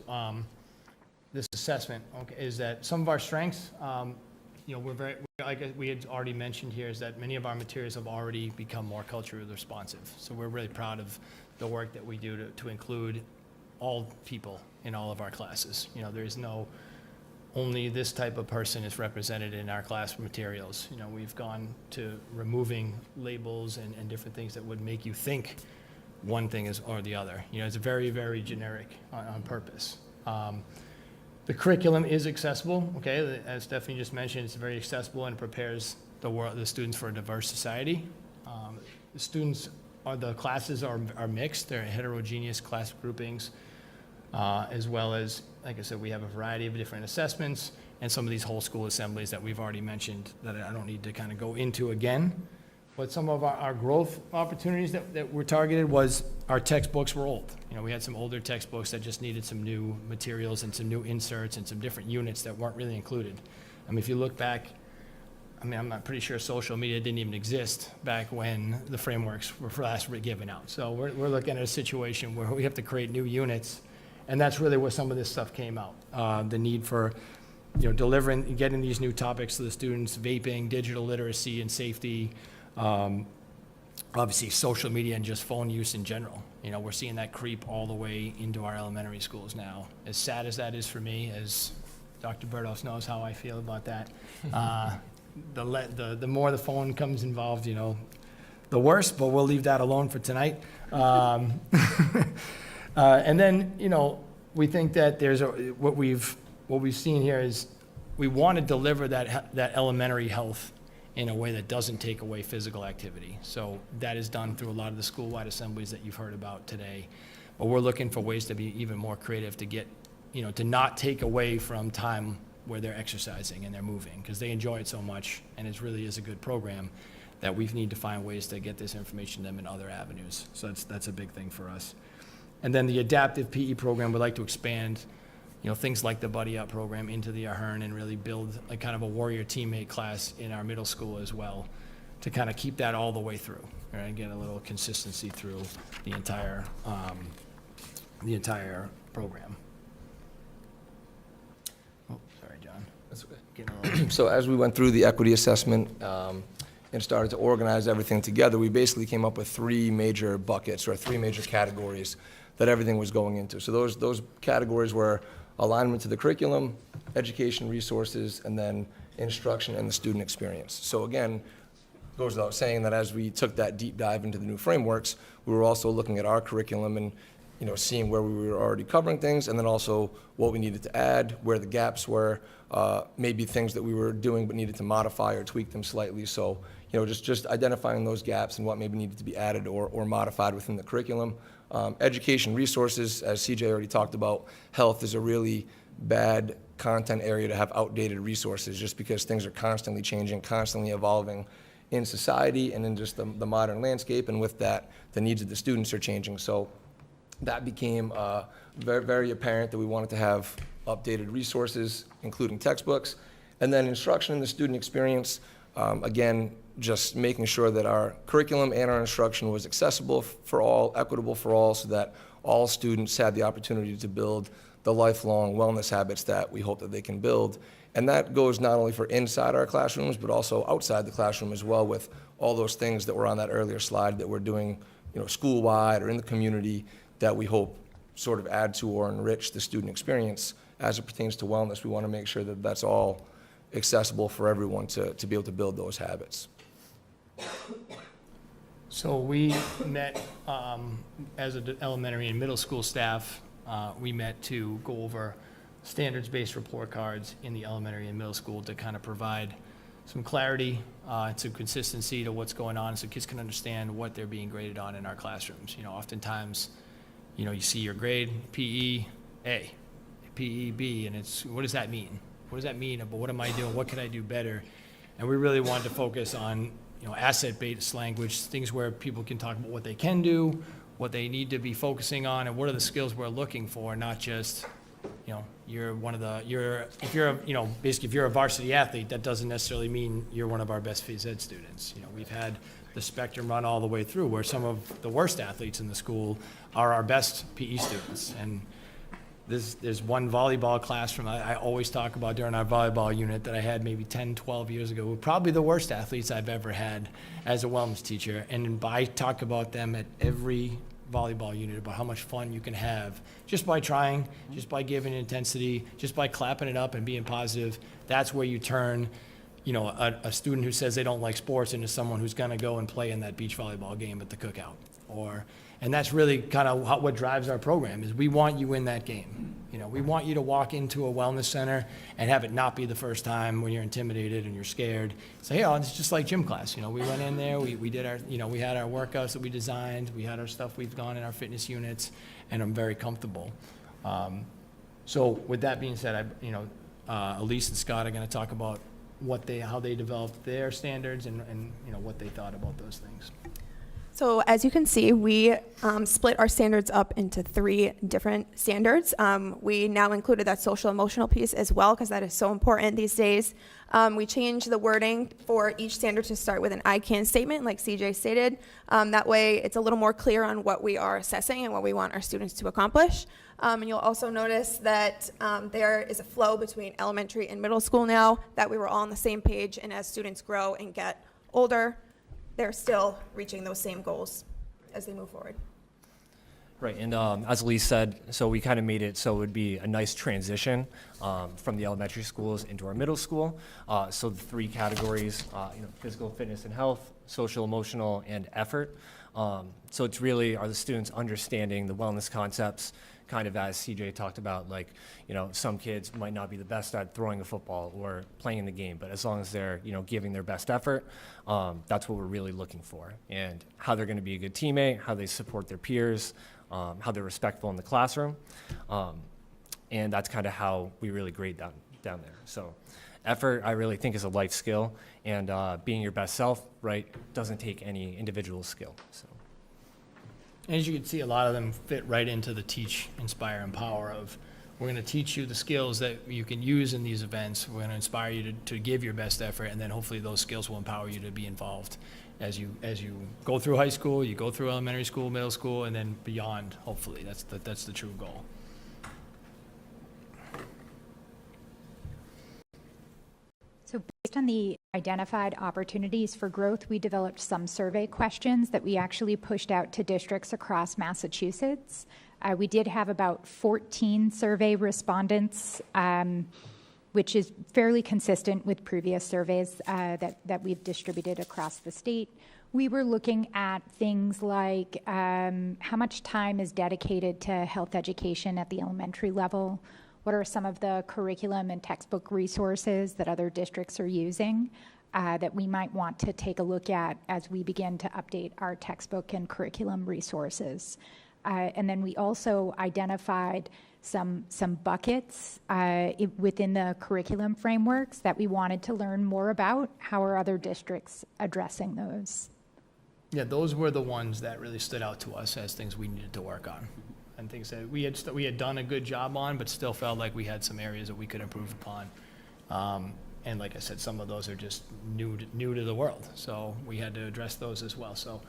assessment is that some of our strengths, like we had already mentioned here, is that many of our materials have already become more culturally responsive. So we're really proud of the work that we do to include all people in all of our classes. There's no only this type of person is represented in our class materials. We've gone to removing labels and different things that would make you think one thing is or the other. It's very, very generic on purpose. The curriculum is accessible, okay? As Stephanie just mentioned, it's very accessible and prepares the students for a diverse society. The classes are mixed. They're heterogeneous class groupings, as well as, like I said, we have a variety of different assessments and some of these whole school assemblies that we've already mentioned that I don't need to kind of go into again. But some of our growth opportunities that were targeted was our textbooks were old. We had some older textbooks that just needed some new materials and some new inserts and some different units that weren't really included. If you look back, I'm not pretty sure social media didn't even exist back when the frameworks were last given out. So we're looking at a situation where we have to create new units, and that's really where some of this stuff came out. The need for delivering and getting these new topics to the students, vaping, digital literacy and safety, obviously social media and just phone use in general. We're seeing that creep all the way into our elementary schools now. As sad as that is for me, as Dr. Berdos knows how I feel about that, the more the phone comes involved, the worse, but we'll leave that alone for tonight. And then, we think that what we've seen here is we want to deliver that elementary health in a way that doesn't take away physical activity. So that is done through a lot of the school-wide assemblies that you've heard about today. But we're looking for ways to be even more creative to get, to not take away from time where they're exercising and they're moving, because they enjoy it so much, and it really is a good program that we need to find ways to get this information to them in other avenues. So that's a big thing for us. And then the adaptive PE program, we'd like to expand things like the Buddy Up program into the Ahern and really build a kind of a warrior teammate class in our middle school as well, to kind of keep that all the way through, right, and get a little consistency through the entire program. Oh, sorry, John. That's okay. So as we went through the equity assessment and started to organize everything together, we basically came up with 3 major buckets or 3 major categories that everything was going into. So those categories were alignment to the curriculum, education resources, and then instruction and the student experience. So again, goes without saying that as we took that deep dive into the new frameworks, we were also looking at our curriculum and seeing where we were already covering things, and then also what we needed to add, where the gaps were, maybe things that we were doing but needed to modify or tweak them slightly. So just identifying those gaps and what maybe needed to be added or modified within the curriculum. Education resources, as CJ already talked about, health is a really bad content area to have outdated resources, just because things are constantly changing, constantly evolving in society and in just the modern landscape, and with that, the needs of the students are changing. So that became very, very apparent that we wanted to have updated resources, including textbooks. And then instruction and the student experience, again, just making sure that our curriculum and our instruction was accessible for all, equitable for all, so that all students had the opportunity to build the lifelong wellness habits that we hope that they can build. And that goes not only for inside our classrooms, but also outside the classroom as well, with all those things that were on that earlier slide that we're doing, school-wide or in the community, that we hope sort of add to or enrich the student experience as it pertains to wellness. We want to make sure that that's all accessible for everyone to be able to build those habits. So we met as an elementary and middle school staff. We met to go over standards-based report cards in the elementary and middle school to kind of provide some clarity, some consistency to what's going on, so kids can understand what they're being graded on in our classrooms. Oftentimes, you see your grade, PE A, PE B, and it's, what does that mean? What does that mean? But what am I doing? What can I do better? And we really wanted to focus on asset-based language, things where people can talk about what they can do, what they need to be focusing on, and what are the skills we're looking for, not just, basically if you're a varsity athlete, that doesn't necessarily mean you're one of our best phys ed students. We've had the spectrum run all the way through, where some of the worst athletes in the school are our best PE students. And there's one volleyball class from I always talk about during our volleyball unit that I had maybe 10, 12 years ago, were probably the worst athletes I've ever had as a wellness teacher. And I talk about them at every volleyball unit about how much fun you can have just by trying, just by giving intensity, just by clapping it up and being positive. That's where you turn, you know, a student who says they don't like sports into someone who's going to go and play in that beach volleyball game at the cookout. And that's really kind of what drives our program, is we want you in that game. You know, we want you to walk into a wellness center and have it not be the first time when you're intimidated and you're scared. Say, hey, it's just like gym class. You know, we went in there, we did our, you know, we had our workouts that we designed, we had our stuff we've gone in our fitness units, and I'm very comfortable. So with that being said, Elise and Scott are going to talk about how they developed their standards and you know, what they thought about those things. So as you can see, we split our standards up into 3 different standards. We now included that social emotional piece as well, because that is so important these days. We changed the wording for each standard to start with an I can statement, like CJ stated. That way it's a little more clear on what we are assessing and what we want our students to accomplish. And you'll also notice that there is a flow between elementary and middle school now, that we were all on the same page, and as students grow and get older, they're still reaching those same goals as they move forward. Right, and as Elise said, so we kind of made it so it would be a nice transition from the elementary schools into our middle school. So the 3 categories, physical, fitness, and health, social, emotional, and effort. So it's really, are the students understanding the wellness concepts, kind of as CJ talked about, like, you know, some kids might not be the best at throwing a football or playing the game, but as long as they're, you know, giving their best effort, that's what we're really looking for. And how they're going to be a good teammate, how they support their peers, how they're respectful in the classroom. And that's kind of how we really grade down there. So effort, I really think, is a life skill, and being your best self, right, doesn't take any individual skill. So. As you can see, a lot of them fit right into the teach, inspire, empower of, we're going to teach you the skills that you can use in these events. We're going to inspire you to give your best effort, and then hopefully those skills will empower you to be involved as you go through high school, you go through elementary school, middle school, and then beyond, hopefully. That's the true goal. So based on the identified opportunities for growth, we developed some survey questions that we actually pushed out to districts across Massachusetts. We did have about 14 survey respondents, which is fairly consistent with previous surveys that we've distributed across the state. We were looking at things like how much time is dedicated to health education at the elementary level. What are some of the curriculum and textbook resources that other districts are using that we might want to take a look at as we begin to update our textbook and curriculum resources? And then we also identified some buckets within the curriculum frameworks that we wanted to learn more about. How are other districts addressing those? Yeah, those were the ones that really stood out to us as things we needed to work on. And things that we had done a good job on, but still felt like we had some areas that we could improve upon. And like I said, some of those are just new to the world, so we had to address those as well. So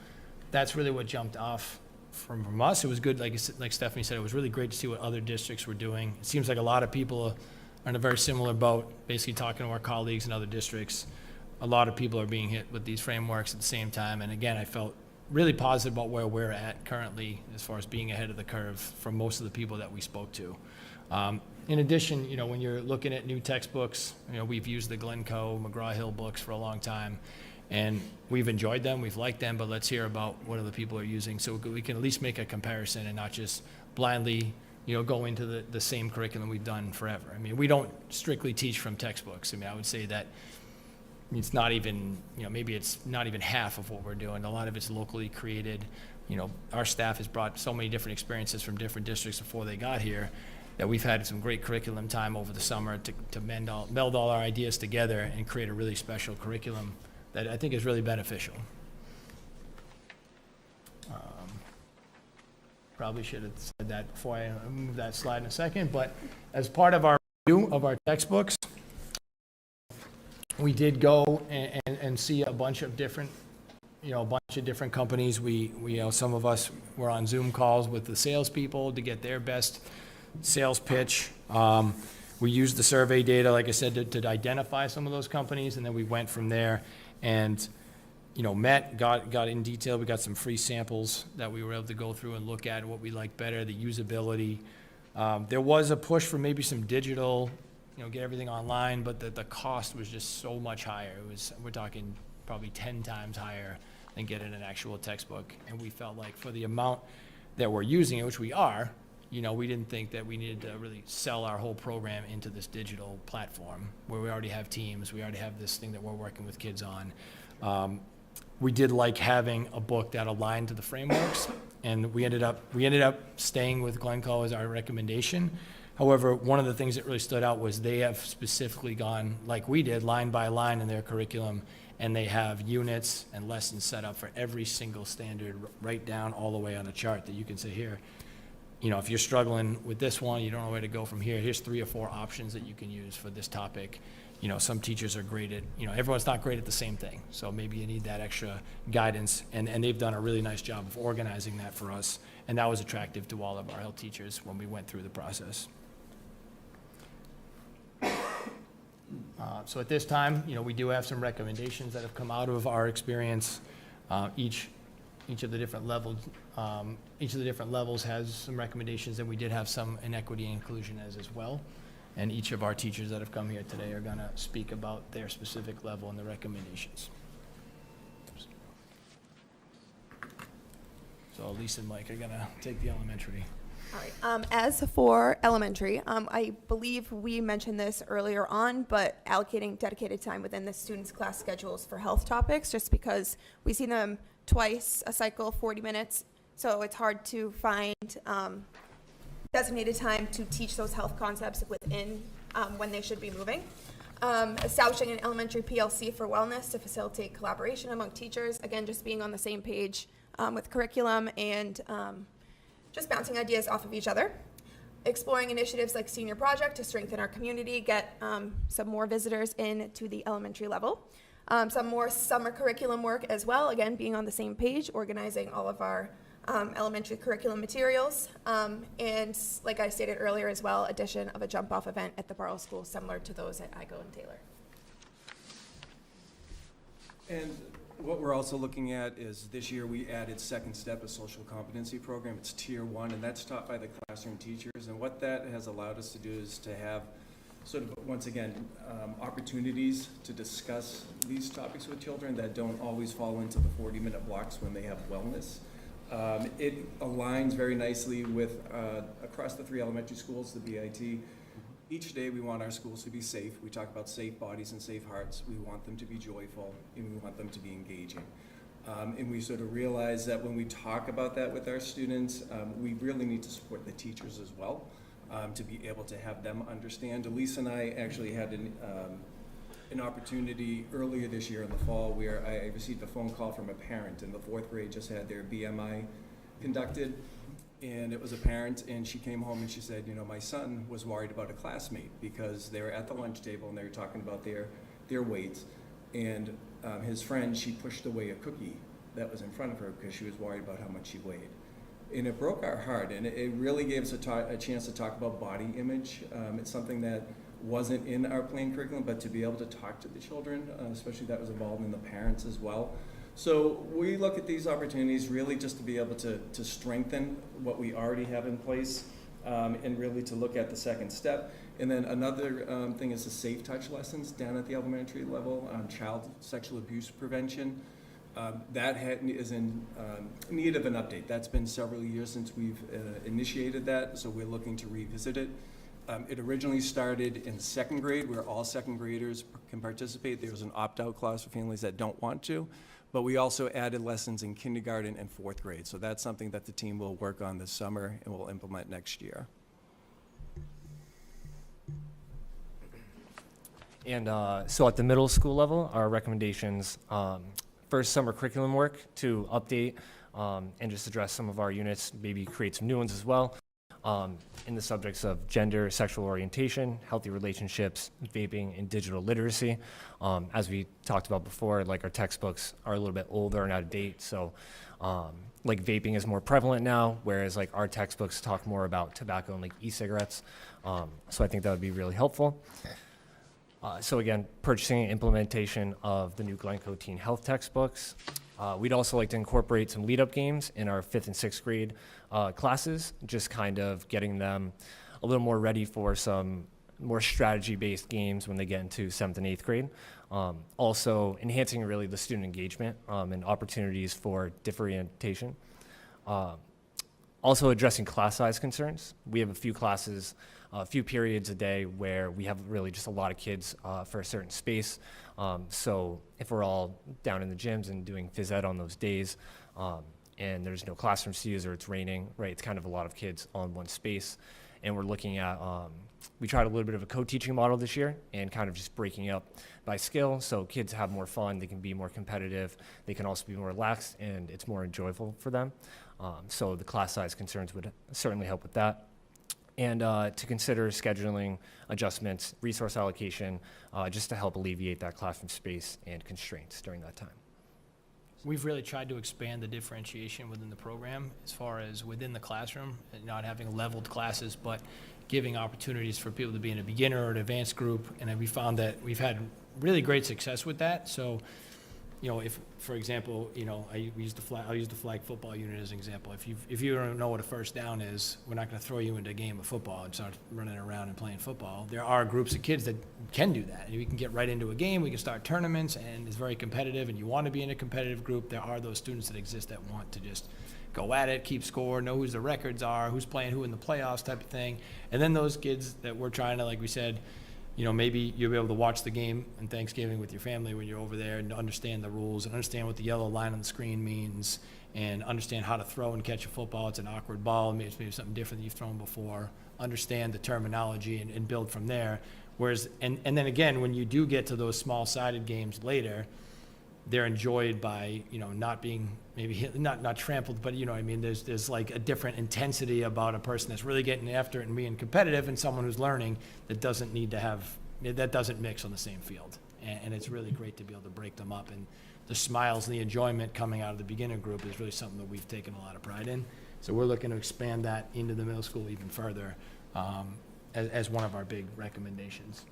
that's really what jumped off from us. It was good, like Stephanie said, it was really great to see what other districts were doing. It seems like a lot of people are in a very similar boat, basically talking to our colleagues in other districts. A lot of people are being hit with these frameworks at the same time, and again, I felt really positive about where we're at currently as far as being ahead of the curve from most of the people that we spoke to. In addition, you know, when you're looking at new textbooks, you know, we've used the Glencoe, McGraw-Hill books for a long time, and we've enjoyed them, we've liked them, but let's hear about what other people are using so we can at least make a comparison and not just blindly, you know, go into the same curriculum we've done forever. I mean, we don't strictly teach from textbooks. I mean, I would say that it's not even, you know, maybe it's not even half of what we're doing. A lot of it's locally created. You know, our staff has brought so many different experiences from different districts before they got here that we've had some great curriculum time over the summer to meld all our ideas together and create a really special curriculum that I think is really beneficial. Probably should have said that before I move that slide in a second, but as part of our review of our textbooks, we did go and see a bunch of different, companies. We some of us were on Zoom calls with the salespeople to get their best sales pitch. We used the survey data, like I said, to identify some of those companies, and then we went from there and, got in detail. We got some free samples that we were able to go through and look at what we liked better, the usability. There was a push for maybe some digital, get everything online, but the cost was just so much higher. We're talking probably 10 times higher than getting an actual textbook. And we felt like for the amount that we're using it, which we are, we didn't think that we needed to really sell our whole program into this digital platform where we already have teams, we already have this thing that we're working with kids on. We did like having a book that aligned to the frameworks, and we ended up staying with Glencoe as our recommendation. However, one of the things that really stood out was they have specifically gone, like we did, line by line in their curriculum, and they have units and lessons set up for every single standard right down all the way on a chart that you can say here. If you're struggling with this one, you don't know where to go from here, here's 3 or 4 options that you can use for this topic. Some teachers are great at, everyone's not great at the same thing. So maybe you need that extra guidance. And they've done a really nice job of organizing that for us. And that was attractive to all of our health teachers when we went through the process. So at this time, we do have some recommendations that have come out of our experience. Each of the different levels has some recommendations, and we did have some in equity and inclusion as well. And each of our teachers that have come here today are going to speak about their specific level and the recommendations. So Lisa and Mike are going to take the elementary. All right. As for elementary, I believe we mentioned this earlier on, but allocating dedicated time within the students' class schedules for health topics, just because we see them twice a cycle, 40 minutes, so it's hard to find designated time to teach those health concepts within when they should be moving. Establishing an elementary PLC for wellness to facilitate collaboration among teachers, again, just being on the same page with curriculum and just bouncing ideas off of each other. Exploring initiatives like Senior Project to strengthen our community, get some more visitors in to the elementary level. Some more summer curriculum work as well, again, being on the same page, organizing all of our elementary curriculum materials. And like I stated earlier as well, addition of a jump-off event at the Borough School similar to those at Igo and Taylor. And what we're also looking at is this year we added Second Step, a social competency program. It's Tier 1, and that's taught by the classroom teachers. And what that has allowed us to do is to have sort of, once again, opportunities to discuss these topics with children that don't always fall into the 40-minute blocks when they have wellness. It aligns very nicely with, across the 3 elementary schools, the BIT. Each day we want our schools to be safe. We talk about safe bodies and safe hearts. We want them to be joyful, and we want them to be engaging. And we sort of realize that when we talk about that with our students, we really need to support the teachers as well, to be able to have them understand. Elise and I actually had an opportunity earlier this year in the fall where I received a phone call from a parent, and the 4th grade just had their BMI conducted. And it was a parent, and she came home and she said, my son was worried about a classmate because they were at the lunch table and they were talking about their weights. And his friend, she pushed away a cookie that was in front of her because she was worried about how much she weighed. And it broke our heart, and it really gave us a chance to talk about body image. It's something that wasn't in our plain curriculum, but to be able to talk to the children, especially that was involved in the parents as well. So we look at these opportunities really just to be able to strengthen what we already have in place, and really to look at the second step. And then another thing is the safe touch lessons down at the elementary level on child sexual abuse prevention. That is in need of an update. That's been several years since we've initiated that, so we're looking to revisit it. It originally started in 2nd grade where all 2nd graders can participate. There was an opt-out clause for families that don't want to. But we also added lessons in kindergarten and 4th grade. So that's something that the team will work on this summer and will implement next year. And so at the middle school level, our recommendations, first, summer curriculum work to update and just address some of our units, maybe create some new ones as well. in the subjects of gender, sexual orientation, healthy relationships, vaping, and digital literacy. As we talked about before, like our textbooks are a little bit older and out of date, so like vaping is more prevalent now, whereas like our textbooks talk more about tobacco and like e-cigarettes. So I think that would be really helpful. So again, purchasing and implementation of the new Glencoe Teen Health textbooks. We'd also like to incorporate some lead-up games in our 5th and 6th grade classes, just kind of getting them a little more ready for some more strategy-based games when they get into 7th and 8th grade. Also enhancing really the student engagement and opportunities for differentiation. Also addressing class size concerns. We have a few classes, a few periods a day where we have really just a lot of kids for a certain space. So if we're all down in the gyms and doing phys ed on those days, and there's no classrooms to use or it's raining, right, it's kind of a lot of kids on one space. And we're looking at, we tried a little bit of a co-teaching model this year and kind of just breaking up by skill so kids have more fun, they can be more competitive, they can also be more relaxed, and it's more enjoyable for them. So the class size concerns would certainly help with that. And to consider scheduling adjustments, resource allocation, just to help alleviate that classroom space and constraints during that time. We've really tried to expand the differentiation within the program as far as within the classroom, and not having leveled classes, but giving opportunities for people to be in a beginner or an advanced group. And we found that we've had really great success with that. So, you know, if, for example, you know, I'll use the flag football unit as an example. If you don't know what a first down is, we're not going to throw you into a game of football and start running around and playing football. There are groups of kids that can do that. And we can get right into a game. We can start tournaments, and it's very competitive. And you want to be in a competitive group. There are those students that exist that want to just go at it, keep score, know who the records are, who's playing who in the playoffs type of thing. And then those kids that we're trying to, like we said, you know, maybe you'll be able to watch the game on Thanksgiving with your family when you're over there and understand the rules and understand what the yellow line on the screen means and understand how to throw and catch a football. It's an awkward ball. Maybe it's something different that you've thrown before. Understand the terminology and build from there. Whereas, and then again, when you do get to those small-sided games later, they're enjoyed by, you know, not being maybe not trampled, but you know what I mean, there's like a different intensity about a person that's really getting after it and being competitive and someone who's learning that doesn't need to have, that doesn't mix on the same field. And it's really great to be able to break them up, and the smiles and the enjoyment coming out of the beginner group is really something that we've taken a lot of pride in. So we're looking to expand that into the middle school even further as one of our big recommendations.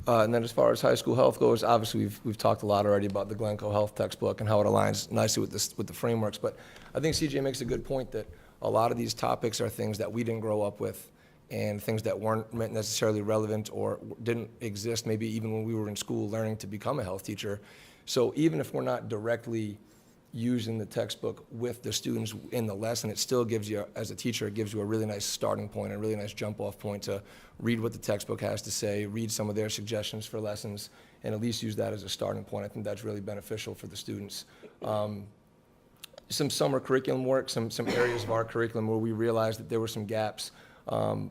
And then as far as high school health goes, obviously we've talked a lot already about the Glencoe Health textbook and how it aligns nicely with the frameworks. But I think CJ makes a good point that a lot of these topics are things that we didn't grow up with and things that weren't necessarily relevant or didn't exist maybe even when we were in school learning to become a health teacher. So even if we're not directly using the textbook with the students in the lesson, it still gives you, as a teacher, it gives you a really nice starting point, a really nice jump-off point to read what the textbook has to say, read some of their suggestions for lessons, and at least use that as a starting point. I think that's really beneficial for the students. Some summer curriculum work, some areas of our curriculum where we realized that there were some gaps.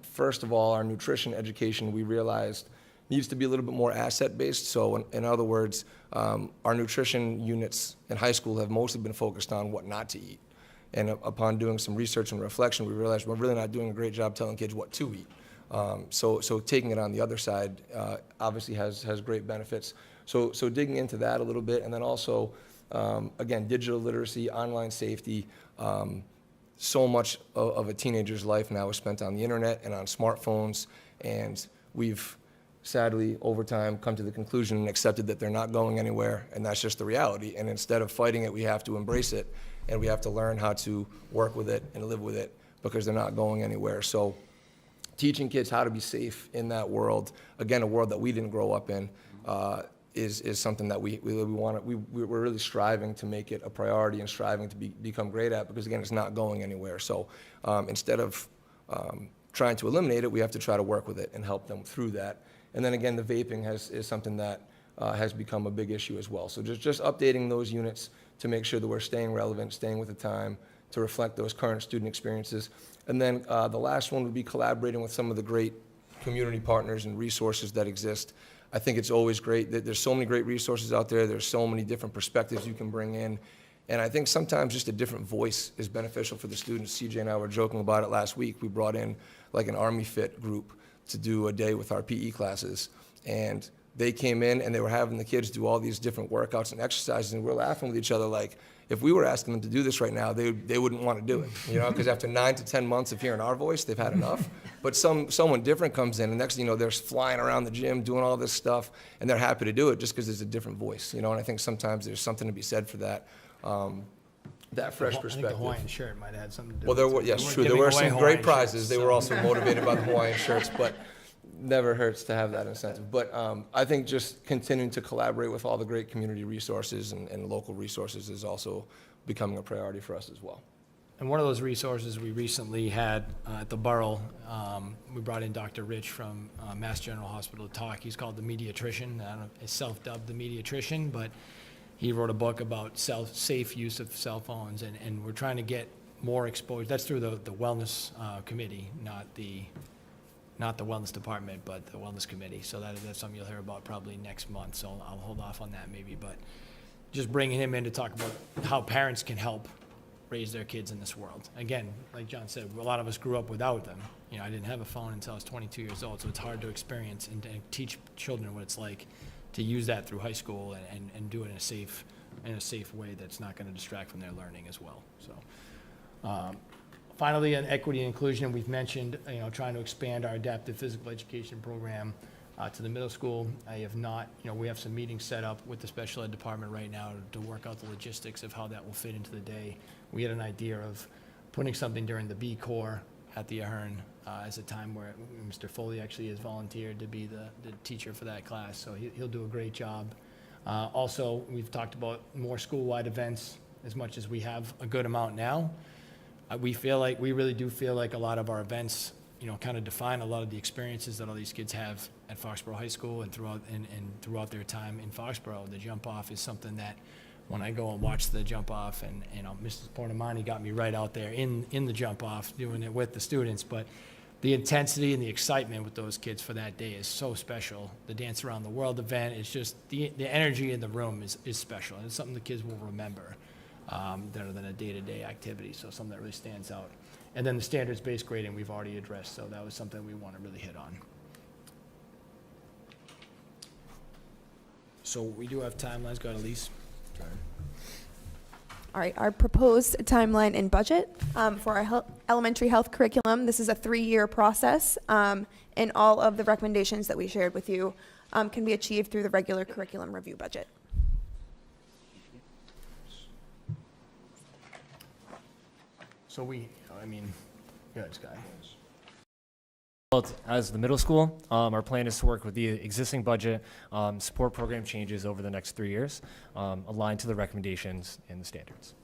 First of all, our nutrition education, we realized, needs to be a little bit more asset-based. So in other words, our nutrition units in high school have mostly been focused on what not to eat. And upon doing some research and reflection, we realized we're really not doing a great job telling kids what to eat. So taking it on the other side obviously has great benefits. So digging into that a little bit, and then also, again, digital literacy, online safety. So much of a teenager's life now is spent on the internet and on smartphones, and we've sadly, over time, come to the conclusion and accepted that they're not going anywhere, and that's just the reality. And instead of fighting it, we have to embrace it, and we have to learn how to work with it and live with it because they're not going anywhere. So teaching kids how to be safe in that world, again, a world that we didn't grow up in, is something that we're really striving to make it a priority and striving to become great at, because, again, it's not going anywhere. So instead of trying to eliminate it, we have to try to work with it and help them through that. And then again, the vaping is something that has become a big issue as well. So just updating those units to make sure that we're staying relevant, staying with the time, to reflect those current student experiences. And then the last one would be collaborating with some of the great community partners and resources that exist. I think it's always great that there's so many great resources out there. There's so many different perspectives you can bring in. And I think sometimes just a different voice is beneficial for the students. CJ and I were joking about it last week. We brought in like an Army Fit group to do a day with our PE classes. And they came in and they were having the kids do all these different workouts and exercises, and we're laughing with each other like, if we were asking them to do this right now, they wouldn't want to do it, you know, because after 9 to 10 months of hearing our voice, they've had enough. But someone different comes in, and next thing you know, they're flying around the gym, doing all this stuff, and they're happy to do it just because there's a different voice, you know, and I think sometimes there's something to be said for that, that fresh perspective. I think the Hawaiian shirt might have had something to do Well, with it. yes, They true, weren't there were giving away some great Hawaiian prizes. shirts, They so. were also motivated by the Hawaiian shirts, but never hurts to have that incentive. But I think just continuing to collaborate with all the great community resources and local resources is also becoming a priority for us as well. And one of those resources we recently had at the borough, we brought in Dr. Rich from Mass General Hospital to talk. He's called the Mediatrician. I don't know, he's self-dubbed the Mediatrician, but he wrote a book about safe use of cell phones, and we're trying to get more exposure. That's through the wellness committee, not the wellness department, but the wellness committee. So that's something you'll hear about probably next month. So I'll hold off on that maybe, but just bringing him in to talk about how parents can help raise their kids in this world. Again, like John said, a lot of us grew up without them. You know, I didn't have a phone until I was 22 years old, so it's hard to experience and teach children what it's like to use that through high school and do it in a safe way that's not going to distract from their learning as well. So, finally, on equity and inclusion, we've mentioned, you know, trying to expand our adaptive physical education program to the middle school. I have not, you know, we have some meetings set up with the special ed department right now to work out the logistics of how that will fit into the day. We had an idea of putting something during the B Corps at the Ahern as a time where Mr. Foley actually has volunteered to be the teacher for that class, so he'll do a great job. Also, we've talked about more school-wide events as much as we have a good amount now. We really do feel like a lot of our events, you know, kind of define a lot of the experiences that all these kids have at Foxborough High School and throughout their time in Foxborough. The jump off is something that when I go and watch the jump off, and you know, Mrs. Portamani got me right out there in the jump off doing it with the students, but the intensity and the excitement with those kids for that day is so special. The Dance Around the World event is just, the energy in the room is special, and it's something the kids will remember better than a day-to-day activity, so something that really stands out. And then the standards-based grading we've already addressed, so that was something we want to really hit on. So we do have timelines. Go to Elise. All right, our proposed timeline and budget for our elementary health curriculum. This is a 3-year process, and all of the recommendations that we shared with you can be achieved through the regular curriculum review budget. So good, Sky. As the middle school, our plan is to work with the existing budget, support program changes over the next 3 years, aligned to the recommendations and the standards.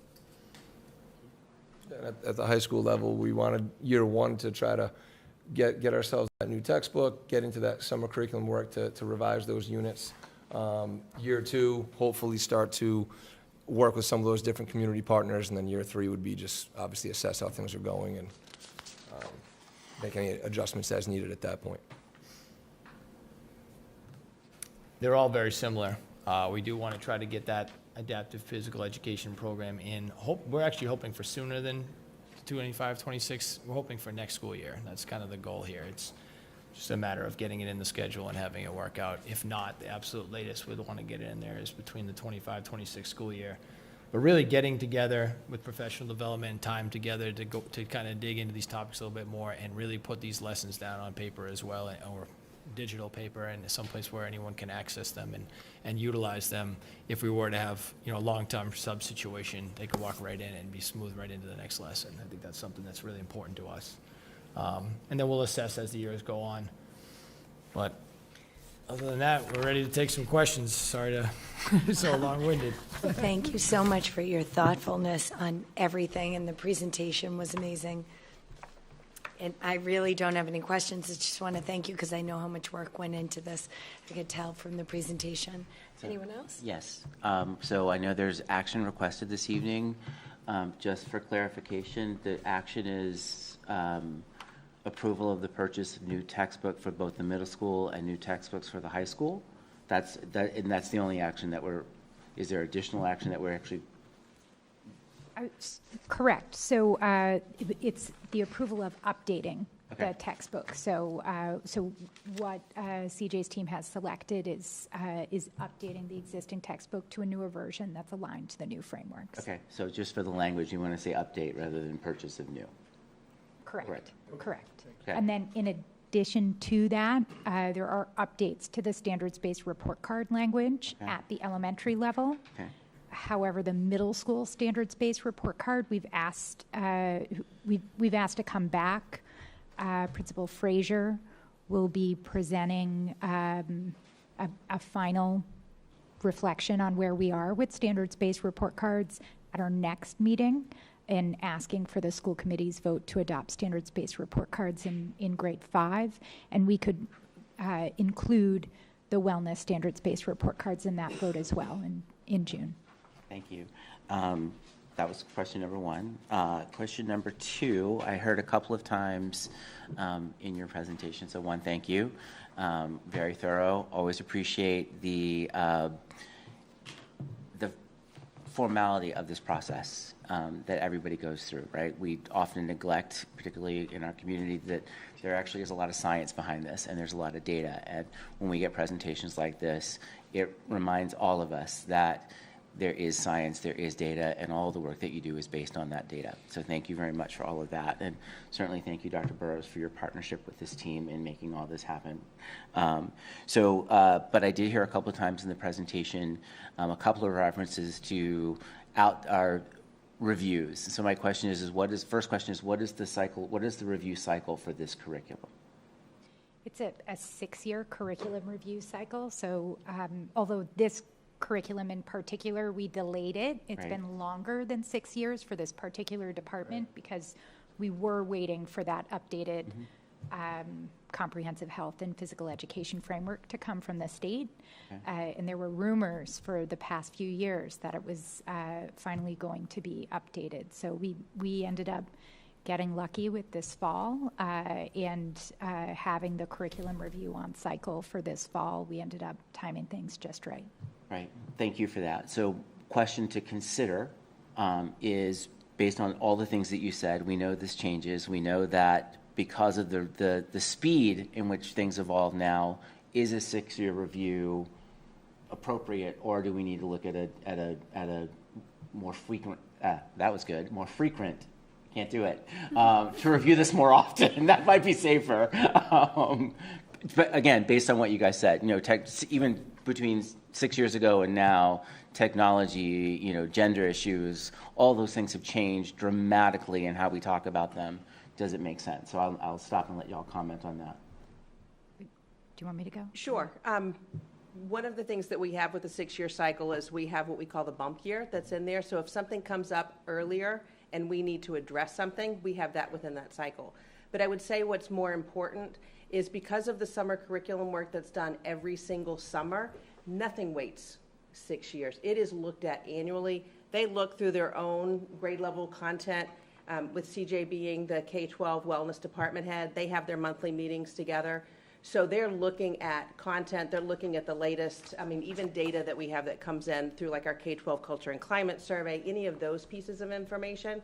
At the high school level, we wanted year one to try to get ourselves that new textbook, get into that summer curriculum work to revise those units. Year two, hopefully start to work with some of those different community partners, and then year three would be just obviously assess how things are going and make any adjustments as needed at that point. They're all very similar. We do want to try to get that adaptive physical education program in. We're actually hoping for sooner than 25-26. We're hoping for next school year. That's kind of the goal here. It's just a matter of getting it in the schedule and having it work out. If not, the absolute latest we'd want to get it in there is between the 25-26 school year. But really getting together with professional development and time together to kind of dig into these topics a little bit more and really put these lessons down on paper as well, or digital paper, and someplace where anyone can access them and utilize them. If we were to have, you know, a long-term sub situation, they could walk right in and be smooth right into the next lesson. I think that's something that's really important to us. And then we'll assess as the years go on. But other than that, we're ready to take some questions. Sorry to be so long-winded. Well, thank you so much for your thoughtfulness on everything, and the presentation was amazing. And I really don't have any questions. I just want to thank you because I know how much work went into this. I could tell from the presentation. Anyone else? Yes. So I know there's action requested this evening. Just for clarification, the action is approval of the purchase of new textbook for both the middle school and new textbooks for the high school. And that's the only action that is there additional action that we're actually? Correct. So it's the approval of updating Okay. the textbook. So what CJ's team has selected is updating the existing textbook to a newer version that's aligned to the new frameworks. Okay, so just for the language, you want to say update rather than purchase of new? Correct. Correct. Okay. And then in addition to that, there are updates to the standards-based report card language Okay. at the elementary level. Okay. However, the middle school standards-based report card, we've asked to come back. Principal Frazier will be presenting a final reflection on where we are with standards-based report cards at our next meeting, and asking for the school committee's vote to adopt standards-based report cards in grade 5. And we could include the wellness standards-based report cards in that vote as well in June. Thank you. That was question number 1. Question number 2, I heard a couple of times in your presentation. So 1, thank you. Very thorough. Always appreciate the formality of this process that everybody goes through, right? We often neglect, particularly in our community, that there actually is a lot of science behind this and there's a lot of data. And when we get presentations like this, it reminds all of us that there is science, there is data, and all the work that you do is based on that data. So thank you very much for all of that. And certainly thank you, Dr. Burrows, for your partnership with this team in making all this happen. But I did hear a couple of times in the presentation, a couple of references to our reviews. So my question first question is, what is the review cycle for this curriculum? It's a 6-year curriculum review cycle. So although this curriculum in particular, we delayed it. It's Right. been longer than 6 years for this particular department because we were waiting for that updated comprehensive health and physical education framework to come from the state. Okay. And there were rumors for the past few years that it was finally going to be updated. So we ended up getting lucky with this fall and having the curriculum review on cycle for this fall. We ended up timing things just right. Right. Thank you for that. So question to consider is, based on all the things that you said, we know this changes. We know that because of the speed in which things evolve now, is a 6-year review appropriate, or do we need to look at a more frequent, that was good, more frequent, can't do it, to review this more often? That might be safer. But again, based on what you guys said, even between 6 years ago and now, technology, gender issues, all those things have changed dramatically in how we talk about them. Does it make sense? So I'll stop and let y'all comment on that. Do you want me to go? Sure. One of the things that we have with the 6-year cycle is we have what we call the bump year that's in there. So if something comes up earlier and we need to address something, we have that within that cycle. But I would say what's more important is because of the summer curriculum work that's done every single summer, nothing waits 6 years. It is looked at annually. They look through their own grade level content. With CJ being the K-12 wellness department head, they have their monthly meetings together. So they're looking at content, they're looking at the latest, even data that we have that comes in through like our K-12 culture and climate survey, any of those pieces of information,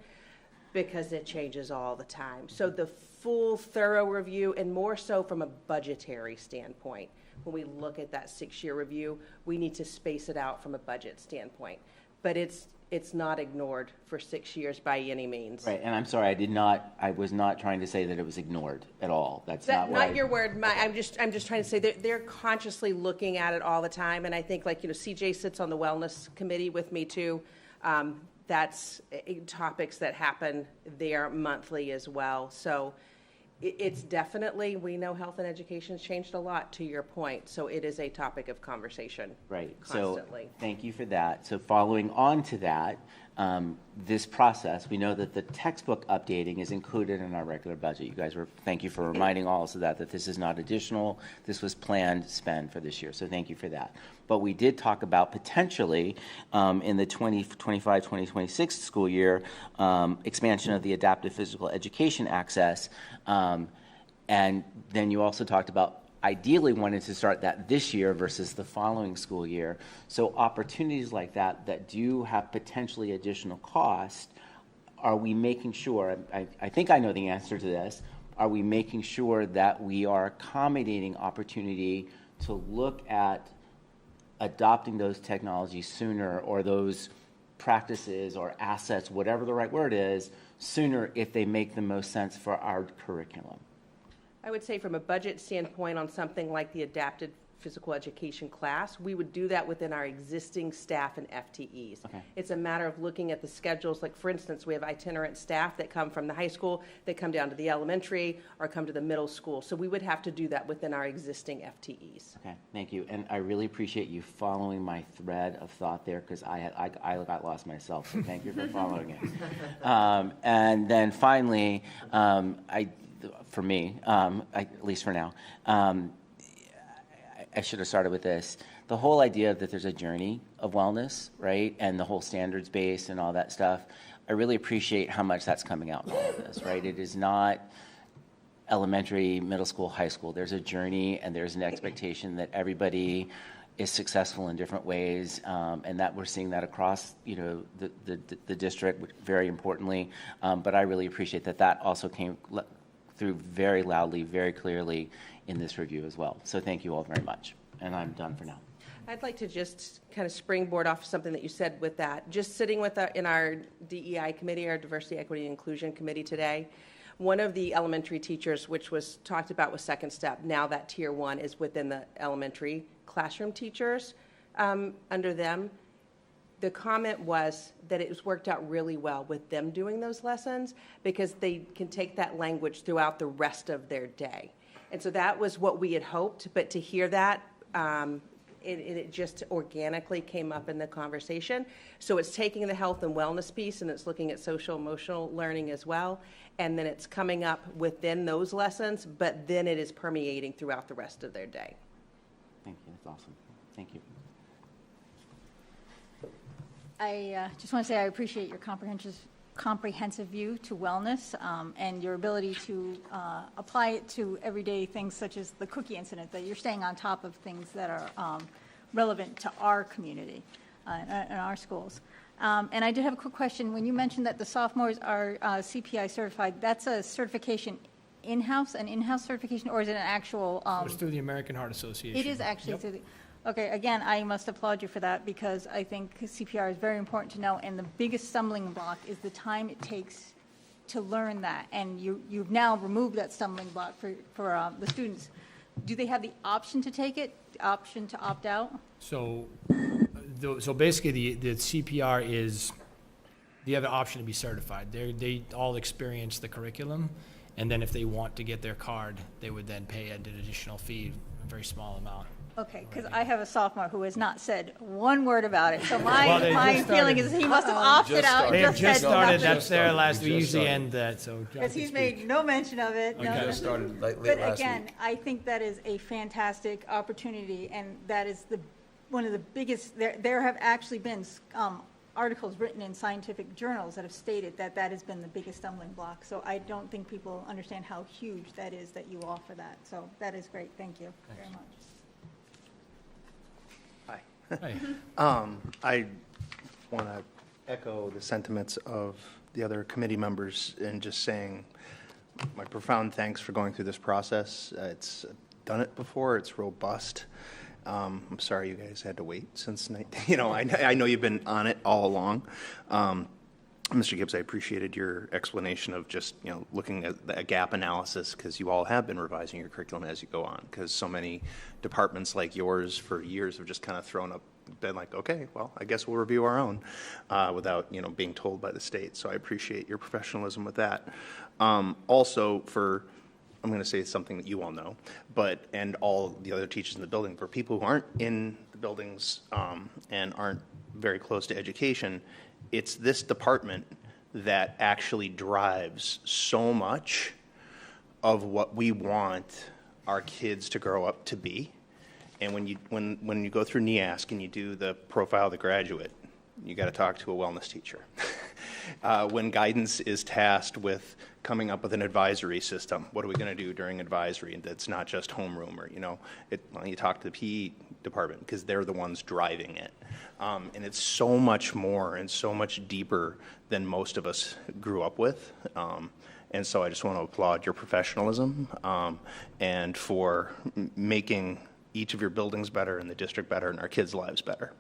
because it changes all the time. So the full thorough review, and more so from a budgetary standpoint, when we look at that 6-year review, we need to space it out from a budget standpoint. But it's not ignored for 6 years by any means. Right, and I'm sorry, I was not trying to say that it was ignored at all. That's not what Not your word. I'm just trying to say they're consciously looking at it all the time, and I think CJ sits on the wellness committee with me too. That's topics that happen there monthly as well. So it's definitely, we know health and education has changed a lot, to your point, so it is a topic of conversation. Right. Constantly. So thank you for that. So following on to that, this process, we know that the textbook updating is included in our regular budget. Thank you for reminding all of us of that this is not additional. This was planned spend for this year. So thank you for that. But we did talk about potentially in the 2025-2026 school year, expansion of the adaptive physical education access. And then you also talked about ideally wanted to start that this year versus the following school year. So opportunities like that do have potentially additional cost, are we making sure, I think I know the answer to this, are we making sure that we are accommodating opportunity to look at adopting those technologies sooner, or those practices or assets, whatever the right word is, sooner if they make the most sense for our curriculum? I would say from a budget standpoint on something like the adapted physical education class, we would do that within our existing staff and FTEs. Okay. It's a matter of looking at the schedules. Like, for instance, we have itinerant staff that come from the high school, that come down to the elementary, or come to the middle school. So we would have to do that within our existing FTEs. Okay, thank you. And I really appreciate you following my thread of thought there, because I got lost myself, so thank you for following it. And then finally, for me, at least for now, I should have started with this. The whole idea that there's a journey of wellness, right, and the whole standards base and all that stuff, I really appreciate how much that's coming out in all of this, right? It is not elementary, middle school, high school. There's a journey, and there's an expectation that everybody is successful in different ways, and that we're seeing that across, the district, very importantly. But I really appreciate that also came through very loudly, very clearly in this review as well. So thank you all very much. And I'm done for now. I'd like to just kind of springboard off something that you said with that. Just sitting in our DEI committee, our Diversity, Equity, and Inclusion committee today, one of the elementary teachers, which was talked about with Second Step, now that Tier 1 is within the elementary classroom teachers under them, the comment was that it was worked out really well with them doing those lessons, because they can take that language throughout the rest of their day. And so that was what we had hoped, but to hear that, it just organically came up in the conversation. So it's taking the health and wellness piece, and it's looking at social emotional learning as well, and then it's coming up within those lessons, but then it is permeating throughout the rest of their day. Thank you. That's awesome. Thank you. I just want to say I appreciate your comprehensive view to wellness and your ability to apply it to everyday things such as the cookie incident, that you're staying on top of things that are relevant to our community and our schools. And I did have a quick question. When you mentioned that the sophomores are CPI certified, that's a certification an in-house certification, or is it an actual? It's through the American Heart Association. It is actually Yep. through the. Okay, again, I must applaud you for that, because I think CPR is very important to know, and the biggest stumbling block is the time it takes to learn that, and you've now removed that stumbling block for the students. Do they have the option to take it, the option to opt out? So basically, the CPR is, you have the option to be certified. They all experience the curriculum, and then if they want to get their card, they would then pay an additional fee, a very small amount. Okay, because I have a sophomore who has not said one word about it, so Well, my feeling is he must have opted out. They have just said started, nothing. that's their last, we just usually started. end that, so. John Because can he's speak. made no mention of it. We no- just started late But last again, week. I think that is a fantastic opportunity, and that is one of the biggest, there have actually been articles written in scientific journals that have stated that has been the biggest stumbling block. So I don't think people understand how huge that is that you offer that. So that is great. Thank you very much. Hey. I want to echo the sentiments of the other committee members in just saying my profound thanks for going through this process. It's done it before. It's robust. I'm sorry you guys had to wait since I know you've been on it all along. Mr. Gibbs, I appreciated your explanation of just, looking at a gap analysis, because you all have been revising your curriculum as you go on, because so many departments like yours for years have just kind of been like, okay, well, I guess we'll review our own without, being told by the state. So I appreciate your professionalism with that. Also, I'm going to say something that you all know, and all the other teachers in the building, for people who aren't in the buildings and aren't very close to education, it's this department that actually drives so much of what we want our kids to grow up to be. And when you go through NEASC and you do the profile of the graduate, you got to talk to a wellness teacher. When guidance is tasked with coming up with an advisory system, what are we going to do during advisory? And that's not just homeroom or, you talk to the PE department because they're the ones driving it. And it's so much more and so much deeper than most of us grew up with. And so I just want to applaud your professionalism and for making each of your buildings better and the district better and our kids' lives better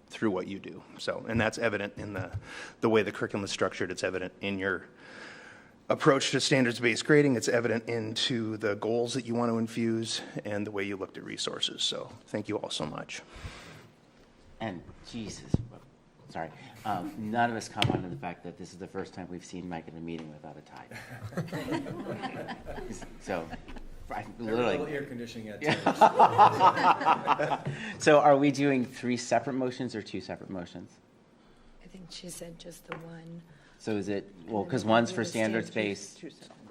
through what you do. So, and that's evident in the way the curriculum is structured. It's evident in your approach to standards-based grading. It's evident into the goals that you want to infuse and the way you looked at resources. So thank you all so much. And Jesus, sorry, none of us commented on the fact that this is the first time we've seen Mike in a meeting without a tie. So, literally. Air conditioning at So are we doing 3 separate motions or 2 separate motions? I think she said just the one. So is it, well, because one's for standards-based.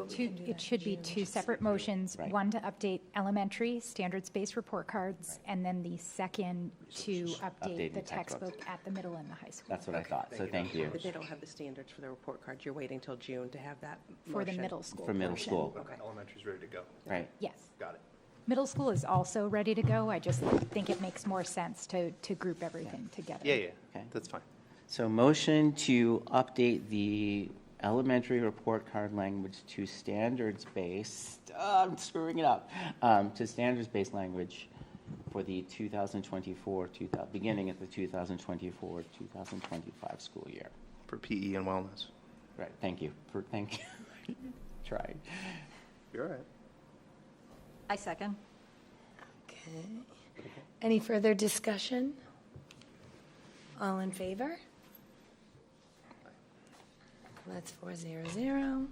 It should be 2 separate motions, Right. one to update elementary standards-based report cards, and then the second to Update update the the textbooks. textbook at the middle and the high school. That's what I thought, so thank you. But they don't have the standards for the report cards. You're waiting till June to have that For the motion. middle school For middle portion. school, Okay. Elementary's ready to go. right. Yes. Got it. Middle school is also ready to go. I just think it makes more sense to group everything together. Yeah, Okay. that's fine. So motion to update the elementary report card language to standards-based, I'm screwing it up, to standards-based language for the 2024, beginning at the 2024-2025 school year. For PE and wellness. Right, thank you. Tried. You're all right. I second. Okay. Any further discussion? All in favor? That's 400.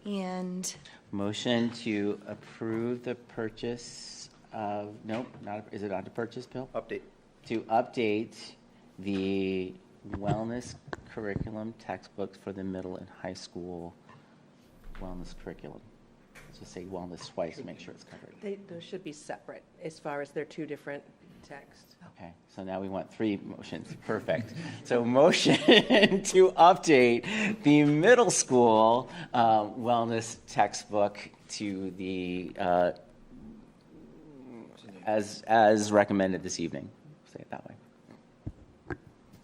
And Motion to approve the purchase of, nope, not, is it on to purchase, Bill? Update. To update the wellness curriculum textbooks for the middle and high school wellness curriculum. Let's just say wellness twice to make sure it's covered. Those should be separate as far as they're 2 different texts. Okay, so now we want 3 motions. Perfect. So motion to update the middle school wellness textbook to the, as recommended this evening. Say it that way.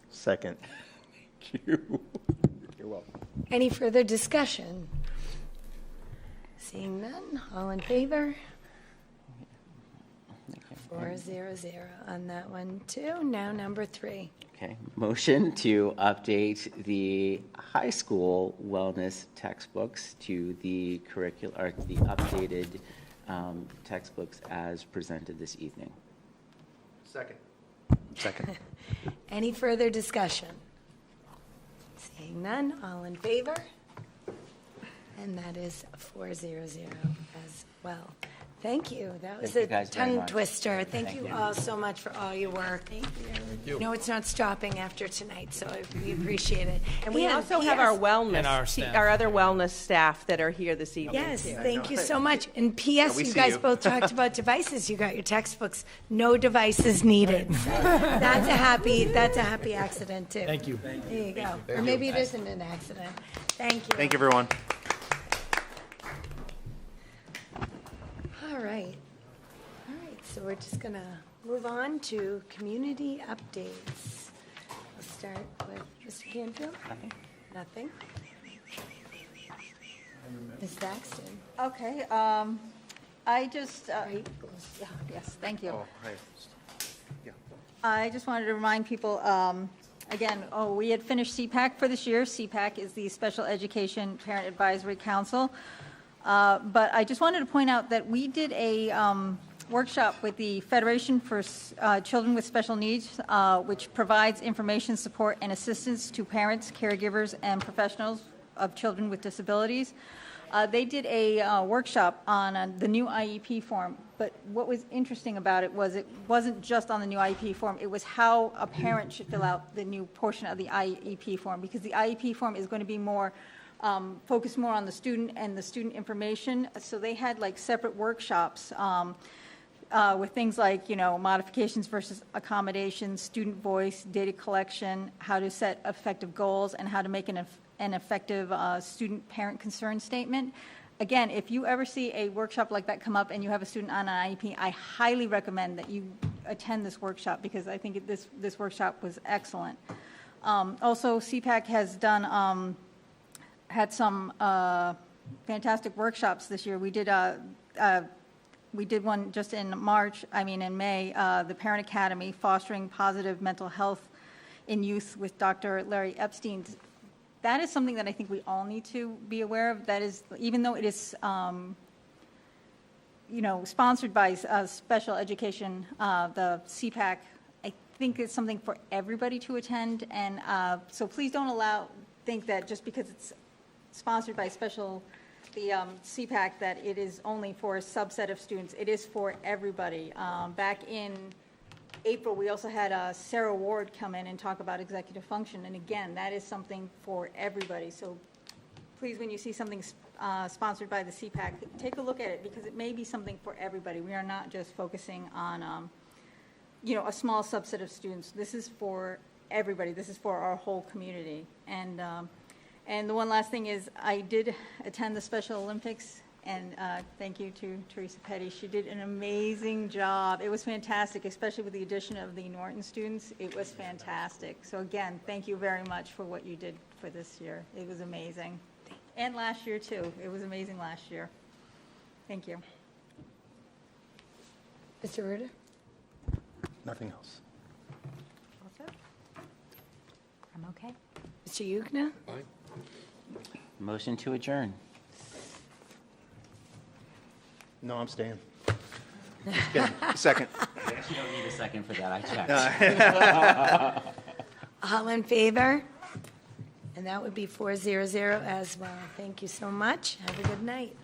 Second. Thank you. You're welcome. any further discussion? Seeing none, all in favor? 400 on that one too. Now number 3. Okay, motion to update the high school wellness textbooks to the curriculum, or the updated textbooks as presented this evening. Second. Second. Any further discussion? Seeing none, all in favor? And that is 400 as well. Thank you. That was Thank you a guys very tongue much. twister. Thank you you. all so much for all your work. Thank you. No, it's not stopping after tonight, so we appreciate it. And we also have our wellness, And our staff. our other wellness staff that are here this evening. Yes, too. thank you so much. And P.S., we you see guys you. both talked about devices. You got your textbooks. No devices needed. So that's a happy accident too. Thank you. There you go. Or maybe it isn't an accident. Thank you. Thank you, everyone. All right. So we're just going to move on to community updates. We'll start with Mr. Canfield. Nothing. Ms. Thaxton. Okay, I just, yes, thank you. Oh, hi. Yeah. I just wanted to remind people, again, we had finished CPAC for this year. CPAC is the Special Education Parent Advisory Council. But I just wanted to point out that we did a workshop with the Federation for Children with Special Needs, which provides information, support, and assistance to parents, caregivers, and professionals of children with disabilities. They did a workshop on the new IEP form, but what was interesting about it wasn't just on the new IEP form, it was how a parent should fill out the new portion of the IEP form, because the IEP form is going to be more focused more on the student and the student information. So they had like separate workshops with things like, modifications versus accommodations, student voice, data collection, how to set effective goals, and how to make an effective student-parent concern statement. Again, if you ever see a workshop like that come up and you have a student on an IEP, I highly recommend that you attend this workshop, because I think this workshop was excellent. Also, CPAC has done, had some fantastic workshops this year. We did one just in May, the Parent Academy, Fostering Positive Mental Health in Youth with Dr. Larry Epstein. That is something that I think we all need to be aware of. That is, even though it is, sponsored by special education, the CPAC, I think it's something for everybody to attend. And so please don't think that just because it's sponsored by the CPAC, that it is only for a subset of students. It is for everybody. Back in April, we also had Sarah Ward come in and talk about executive function. And again, that is something for everybody. So please, when you see something sponsored by the CPAC, take a look at it, because it may be something for everybody. We are not just focusing on, a small subset of students. This is for everybody. This is for our whole community. And the one last thing is, I did attend the Special Olympics, and thank you to Teresa Petty. She did an amazing job. It was fantastic, especially with the addition of the Norton students. It was fantastic. So again, thank you very much for what you did for this year. It was amazing. And last year, too. It was amazing last year. Thank you. Mr. Ruda? Nothing else. I'm okay. Mr. Yugna? Motion to adjourn. No, I'm staying. Second. I actually don't need a second for that. I checked. All in favor? And that would be 400 as well. Thank you so much. Have a good night.